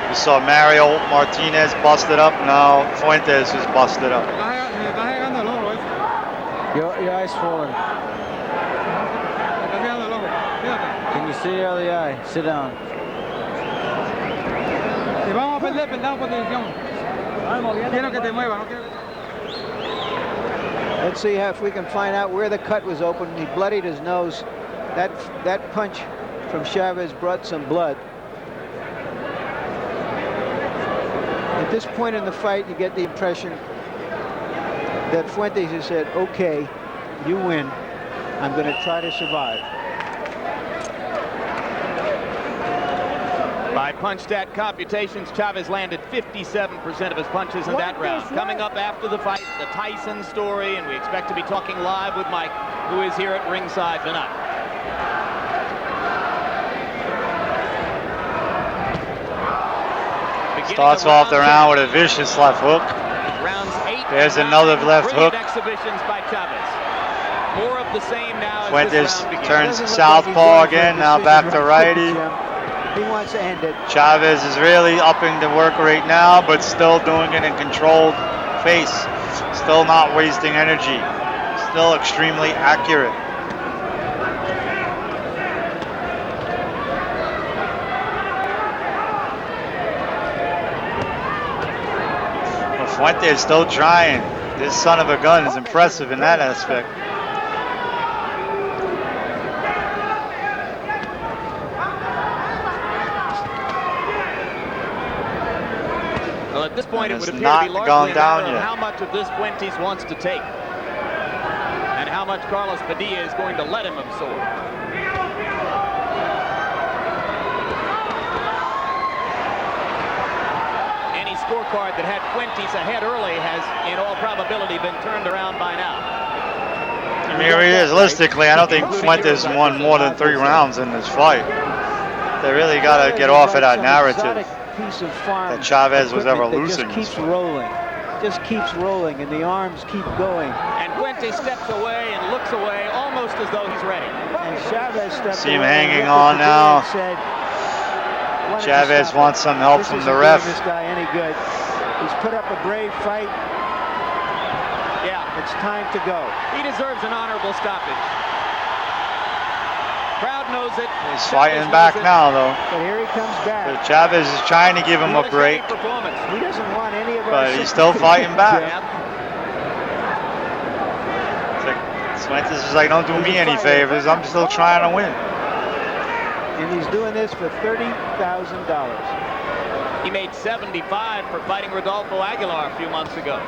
Speaker 1: We saw Mario Martinez busted up. Now Fuentes is busted up.
Speaker 4: Your eye's swollen. Can you see the other eye? Sit down. Let's see if we can find out where the cut was open. He bloodied his nose. That punch from Chavez brought some blood. At this point in the fight, you get the impression that Fuentes has said, okay, you win. I'm going to try to survive.
Speaker 2: By punch stat computations, Chavez landed 57% of his punches in that round. Coming up after the fight, the Tyson story, and we expect to be talking live with Mike, who is here at ringside tonight.
Speaker 1: Starts off the round with a vicious left hook.
Speaker 2: Rounds 8.
Speaker 1: There's another left hook.
Speaker 2: Exhibitions by Chavez. More of the same now.
Speaker 1: Fuentes turns southpaw again, now back to righty.
Speaker 4: He wants to end it.
Speaker 1: Chavez is really upping the work rate now, but still doing it in controlled pace. Still not wasting energy. Still extremely accurate. But Fuente is still trying. This son of a gun is impressive in that aspect.
Speaker 2: Well, at this point, it would appear
Speaker 1: not
Speaker 2: to be largely
Speaker 1: gone
Speaker 2: a
Speaker 1: down
Speaker 2: matter of
Speaker 1: yet.
Speaker 2: how much of this Fuentes wants to take, and how much Carlos Padilla is going to let him absorb. Any scorecard that had Fuentes ahead early has, in all probability, been turned around by now.
Speaker 1: I mean, realistically, I don't think Fuentes won more than 3 rounds in this fight. They really got to get off of that narrative that Chavez was ever losing.
Speaker 4: Just keeps rolling. Just keeps rolling, and the arms keep going.
Speaker 2: And Fuentes steps away and looks away, almost as though he's ready.
Speaker 4: And Chavez stepped
Speaker 1: See him
Speaker 4: away and
Speaker 1: hanging
Speaker 4: looked at
Speaker 1: on
Speaker 4: the
Speaker 1: now.
Speaker 4: video and said, "Why don't you
Speaker 1: Chavez
Speaker 4: stop
Speaker 1: wants
Speaker 4: it?
Speaker 1: some help
Speaker 4: This
Speaker 1: from
Speaker 4: isn't
Speaker 1: the
Speaker 4: doing
Speaker 1: ref."
Speaker 4: this guy any good. He's put up a brave fight.
Speaker 2: Yeah.
Speaker 4: It's time to go.
Speaker 2: He deserves an honorable stoppage. Crowd knows it.
Speaker 1: He's fighting back now, though.
Speaker 4: But here he comes back.
Speaker 1: But Chavez is trying to give him a break,
Speaker 4: He doesn't want any of
Speaker 1: but
Speaker 4: our
Speaker 1: he's still fighting back.
Speaker 2: Yeah.
Speaker 1: It's like, Fuentes is like, don't do me any favors. I'm still trying to win.
Speaker 4: And he's doing this for $30,000.
Speaker 2: He made 75 for fighting Rodolfo Aguilar a few months ago.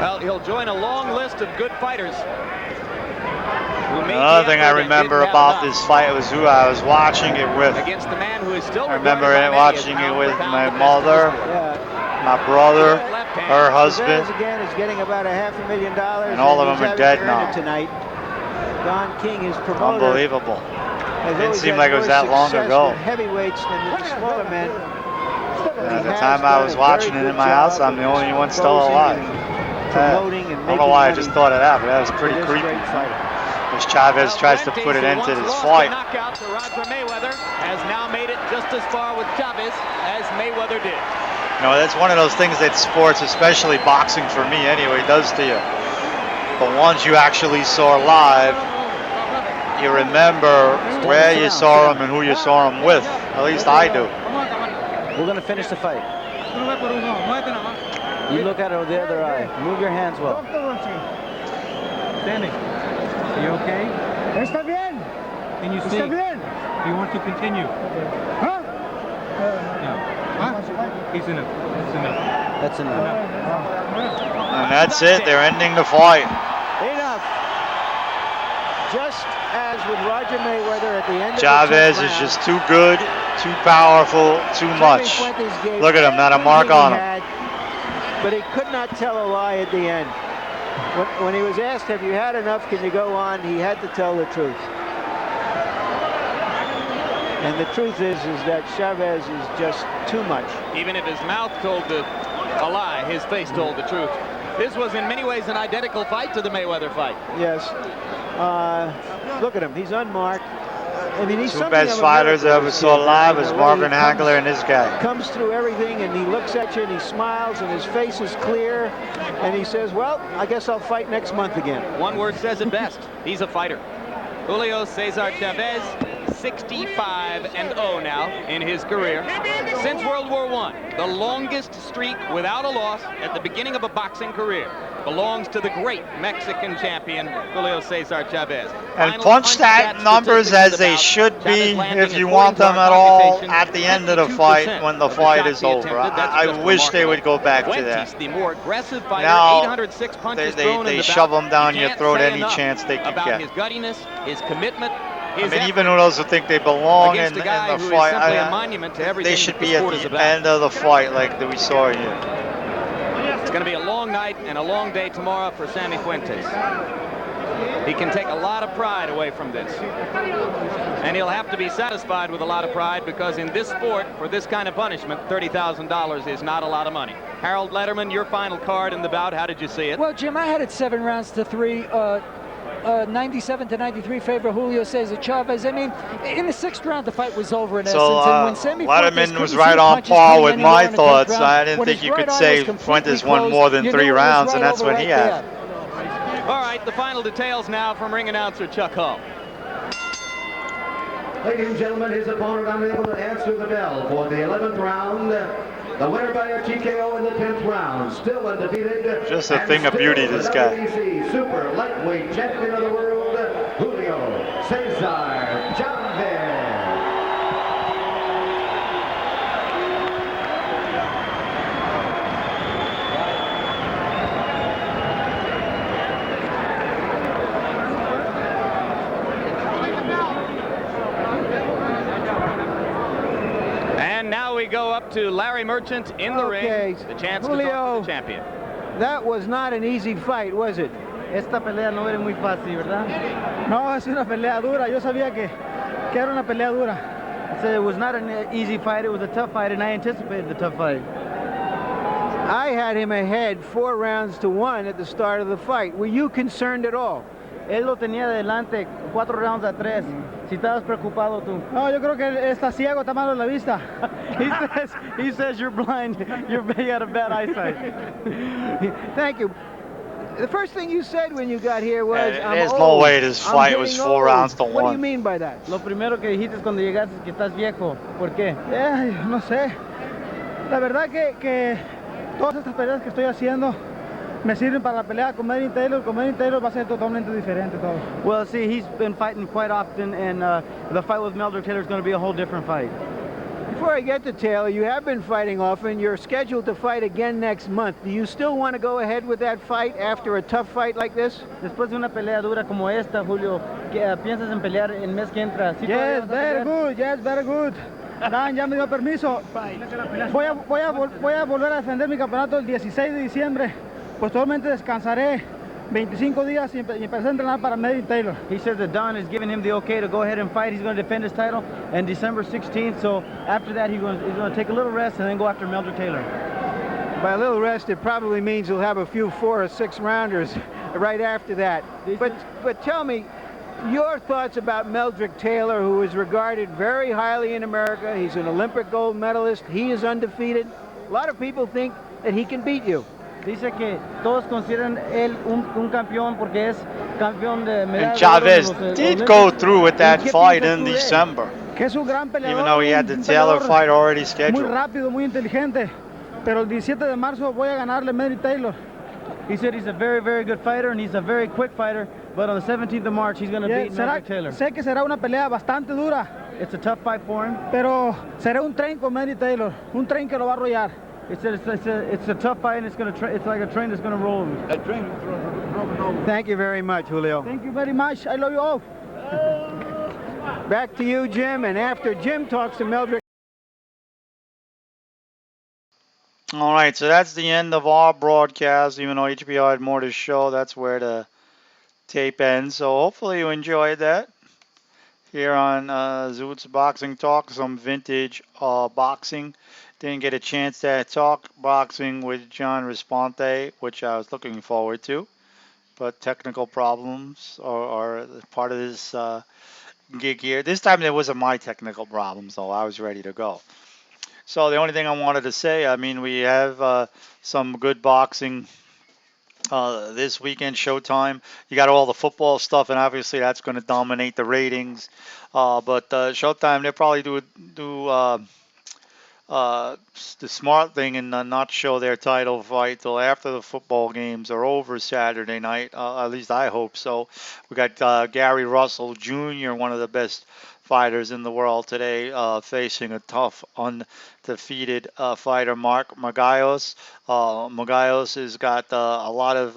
Speaker 2: Well, he'll join a long list of good fighters.
Speaker 1: Another thing I remember about this fight was who I was watching it with.
Speaker 2: Against the man who is still
Speaker 1: I remember watching it with my mother, my brother, her husband,
Speaker 4: Chavez again is getting about $500,000,
Speaker 1: and all of them
Speaker 4: he's
Speaker 1: are dead
Speaker 4: having to earn
Speaker 1: now.
Speaker 4: it tonight. Don King, his promoter,
Speaker 1: Unbelievable.
Speaker 4: has
Speaker 1: Didn't
Speaker 4: always
Speaker 1: seem
Speaker 4: had
Speaker 1: like it was
Speaker 4: more
Speaker 1: that long
Speaker 4: success
Speaker 1: ago.
Speaker 4: with heavyweights than with the smaller men.
Speaker 1: And at the time I was watching it in my house, I'm the only one still alive.
Speaker 4: Promoting and
Speaker 1: I don't know why I just thought of that, but that was pretty
Speaker 4: this
Speaker 1: creepy.
Speaker 4: great fighter.
Speaker 1: As Chavez tries to put it into this fight.
Speaker 2: Knockout to Roger Mayweather has now made it just as far with Chavez as Mayweather did.
Speaker 1: You know, that's one of those things that sports, especially boxing for me anyway, does to you. The ones you actually saw live, you remember where you saw them and who you saw them with. At least I do.
Speaker 12: We're going to finish the fight. You look at it with the other eye. Move your hands well.
Speaker 9: Standing. Are you okay?
Speaker 15: Está bien.
Speaker 9: Can you see?
Speaker 15: Está bien.
Speaker 9: Do you want to continue?
Speaker 15: Huh?
Speaker 9: No. He's enough. That's enough.
Speaker 12: That's enough.
Speaker 1: And that's it. They're ending the fight.
Speaker 4: Enough. Just as with Roger Mayweather at the end
Speaker 1: Chavez
Speaker 4: of the
Speaker 1: is just too good, too powerful, too much. Look at him, not a mark on him.
Speaker 4: But he could not tell a lie at the end. When he was asked, have you had enough, can you go on, he had to tell the truth. And the truth is that Chavez is just too much.
Speaker 2: Even if his mouth told a lie, his face told the truth. This was in many ways an identical fight to the Mayweather fight.
Speaker 4: Yes. Look at him, he's unmarked. I mean, he's
Speaker 1: Two
Speaker 4: something
Speaker 1: best
Speaker 4: of a
Speaker 1: fighters I
Speaker 4: miracle,
Speaker 1: ever saw live was
Speaker 4: the way
Speaker 1: Marvin
Speaker 4: he comes-
Speaker 1: Hagler and this guy.
Speaker 4: Comes through everything, and he looks at you, and he smiles, and his face is clear, and he says, well, I guess I'll fight next month again.
Speaker 2: One word says it best. He's a fighter. Julio Cesar Chavez, 65-0 now in his career. Since World War I, the longest streak without a loss at the beginning of a boxing career belongs to the great Mexican champion, Julio Cesar Chavez.
Speaker 1: And
Speaker 2: Final
Speaker 1: punch stat numbers as they should be, if you want them at all, at the end of the fight when the fight is over. I wish they would go back to that.
Speaker 2: The more aggressive fighter,
Speaker 1: Now,
Speaker 2: 806 punches
Speaker 1: they
Speaker 2: thrown in the
Speaker 1: shove
Speaker 2: bout.
Speaker 1: them down
Speaker 2: You
Speaker 1: your
Speaker 2: can't
Speaker 1: throat
Speaker 2: say
Speaker 1: any
Speaker 2: enough
Speaker 1: chance they can
Speaker 2: about
Speaker 1: get.
Speaker 2: his guttiness, his commitment,
Speaker 1: I
Speaker 2: his
Speaker 1: mean,
Speaker 2: effort
Speaker 1: even those who think they belong in
Speaker 2: against a guy
Speaker 1: the
Speaker 2: who is
Speaker 1: fight,
Speaker 2: simply a monument to everything
Speaker 1: they should
Speaker 2: that
Speaker 1: be
Speaker 2: the
Speaker 1: at
Speaker 2: sport is
Speaker 1: the
Speaker 2: about.
Speaker 1: end of the fight like that we saw here.
Speaker 2: It's going to be a long night and a long day tomorrow for Sammy Fuentes. He can take a lot of pride away from this. And he'll have to be satisfied with a lot of pride, because in this sport, for this kind of punishment, $30,000 is not a lot of money. Harold Letterman, your final card in the bout, how did you see it?
Speaker 13: Well, Jim, I had it 7 rounds to 3. 97 to 93 favor Julio Cesar Chavez. I mean, in the 6th round, the fight was over in essence. And when
Speaker 1: Letterman was right on par with my thoughts. I didn't think you could say Fuentes won more than 3 rounds, and that's what he had.
Speaker 2: All right, the final details now from ring announcer Chuck Hull.
Speaker 11: Ladies and gentlemen, his opponent unable to answer the bell for the 11th round. The winner by a TKO in the 10th round, still undefeated.
Speaker 1: Just a thing of beauty, this guy.
Speaker 11: WBC super lightweight champion of the world, Julio Cesar Chavez.
Speaker 2: We go up to Larry Merchant in the ring, the chance
Speaker 4: Julio,
Speaker 2: to talk to the champion.
Speaker 4: That was not an easy fight, was it?
Speaker 12: Esta pelea no era muy fácil, ¿verdad?
Speaker 15: No, es una pelea dura. Yo sabía que era una pelea dura.
Speaker 12: I said it was not an easy fight. It was a tough fight, and I anticipated the tough fight.
Speaker 4: I had him ahead 4 rounds to 1 at the start of the fight. Were you concerned at all?
Speaker 12: Él lo tenía adelante 4 rounds a 3. Si estabas preocupado tú.
Speaker 15: No, yo creo que está ciego, está malo en la vista.
Speaker 12: he says you're blind. You got a bad eyesight.
Speaker 4: Thank you. The first thing you said when you got here was,
Speaker 1: there's no way this fight was 4 rounds to 1.
Speaker 4: What do you mean by that?
Speaker 12: Lo primero que dijiste cuando llegaste es que estás viejo. ¿Por qué?
Speaker 15: No sé. La verdad que todas estas peleas que estoy haciendo me sirven para la pelea con Melvin Taylor. Con Melvin Taylor va a ser totalmente diferente todo.
Speaker 12: Well, see, he's been fighting quite often, and the fight with Meldrick Taylor is going to be a whole different fight.
Speaker 4: Before I get to Taylor, you have been fighting often. You're scheduled to fight again next month. Do you still want to go ahead with that fight after a tough fight like this?
Speaker 12: Después de una pelea dura como esta, Julio, ¿piensas en pelear el mes que entra? ¿Sí
Speaker 15: Yes, very good. Yes, very good. Dan ya me dio permiso. Voy a volver a defender mi campeonato el 16 de diciembre. Posteriormente descansaré 25 días y empecé a entrenar para Melvin Taylor.
Speaker 12: He says that Don has given him the okay to go ahead and fight. He's going to defend his title on December 16th. So after that, he's going to take a little rest and then go after Meldrick Taylor.
Speaker 4: By a little rest, it probably means you'll have a few 4 or 6 rounders right after that. But tell me, your thoughts about Meldrick Taylor, who is regarded very highly in America. He's an Olympic gold medalist. He is undefeated. A lot of people think that he can beat you.
Speaker 12: Dice que todos consideran él un campeón porque es campeón de medalla.
Speaker 1: And Chavez did go through with that fight in December, even though he had the Taylor fight already scheduled.
Speaker 15: Muy rápido, muy inteligente, pero el 17 de marzo voy a ganarle Melvin Taylor.
Speaker 12: He said he's a very, very good fighter and he's a very quick fighter, but on the 17th of March he's going to beat Meldrick Taylor.
Speaker 15: Sé que será una pelea bastante dura.
Speaker 12: It's a tough fight for him.
Speaker 15: Pero será un tren con Melvin Taylor, un tren que lo va a arrollar.
Speaker 12: It's a tough fight, and it's like a train that's going to roll him. A train.
Speaker 4: Thank you very much, Julio.
Speaker 15: Thank you very much. I love you all.
Speaker 4: Back to you, Jim, and after Jim talks to Meldrick.
Speaker 1: All right, so that's the end of our broadcast. Even though HBO had more to show, that's where the tape ends. So hopefully you enjoyed that here on Zoot's Boxing Talk, some vintage boxing. Didn't get a chance to talk boxing with John Responte, which I was looking forward to. But technical problems are part of this gig here. This time there wasn't my technical problem, so I was ready to go. So the only thing I wanted to say, I mean, we have some good boxing this weekend, Showtime. You got all the football stuff, and obviously that's going to dominate the ratings. But Showtime, they'll probably do the smart thing and not show their title fight till after the football games are over Saturday night. At least I hope so. We got Gary Russell Jr., one of the best fighters in the world today, facing a tough, undefeated fighter, Mark Magallos. Magallos has got a lot of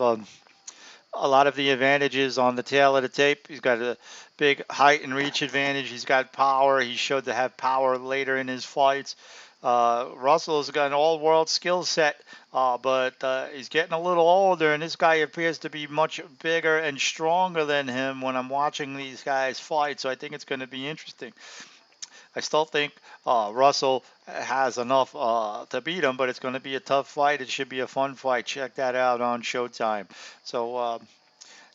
Speaker 1: the advantages on the tail of the tape. He's got a big height and reach advantage. He's got power. He showed to have power later in his fights. Russell's got an all-world skill set, but he's getting a little older, and this guy appears to be much bigger and stronger than him when I'm watching these guys fight. So I think it's going to be interesting. I still think Russell has enough to beat him, but it's going to be a tough fight. It should be a fun fight. Check that out on Showtime. So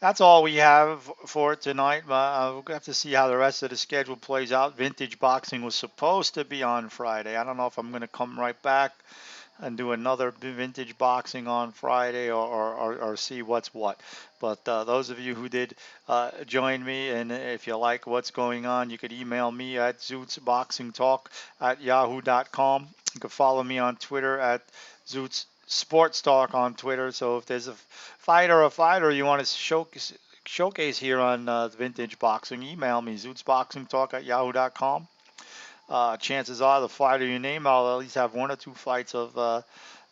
Speaker 1: that's all we have for tonight. We'll have to see how the rest of the schedule plays out. Vintage Boxing was supposed to be on Friday. I don't know if I'm going to come right back and do another Vintage Boxing on Friday or see what's what. But those of you who did join me, and if you like what's going on, you could email me at zootsboxingtalk@yahoo.com. You can follow me on Twitter at Zoots Sports Talk on Twitter. So if there's a fighter you want to showcase here on Vintage Boxing, email me, zootsboxingtalk@yahoo.com. Chances are the fighter you name, I'll at least have one or two fights of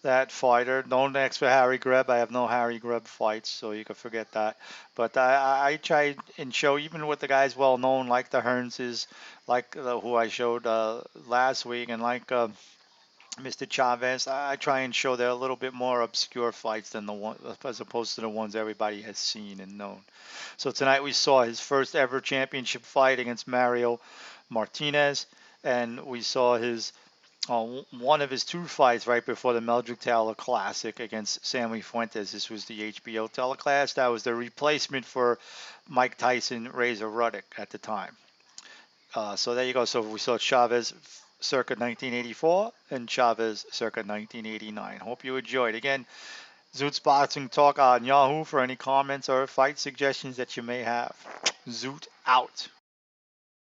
Speaker 1: that fighter. Don't ask for Harry Greb. I have no Harry Greb fights, so you can forget that. But I try and show, even with the guys well known, like the Hearnses, like who I showed last week, and like Mr. Chavez, I try and show they're a little bit more obscure fights than the one, as opposed to the ones everybody has seen and known. So tonight we saw his first ever championship fight against Mario Martinez, and we saw his one of his two fights right before the Meldrick Taylor Classic against Sammy Fuentes. This was the HBO telecast. That was the replacement for Mike Tyson, Razor Ruddock at the time. So there you go. So we saw Chavez circa 1984 and Chavez circa 1989. Hope you enjoyed. Again, Zoots Boxing Talk on Yahoo for any comments or fight suggestions that you may have. Zoot out.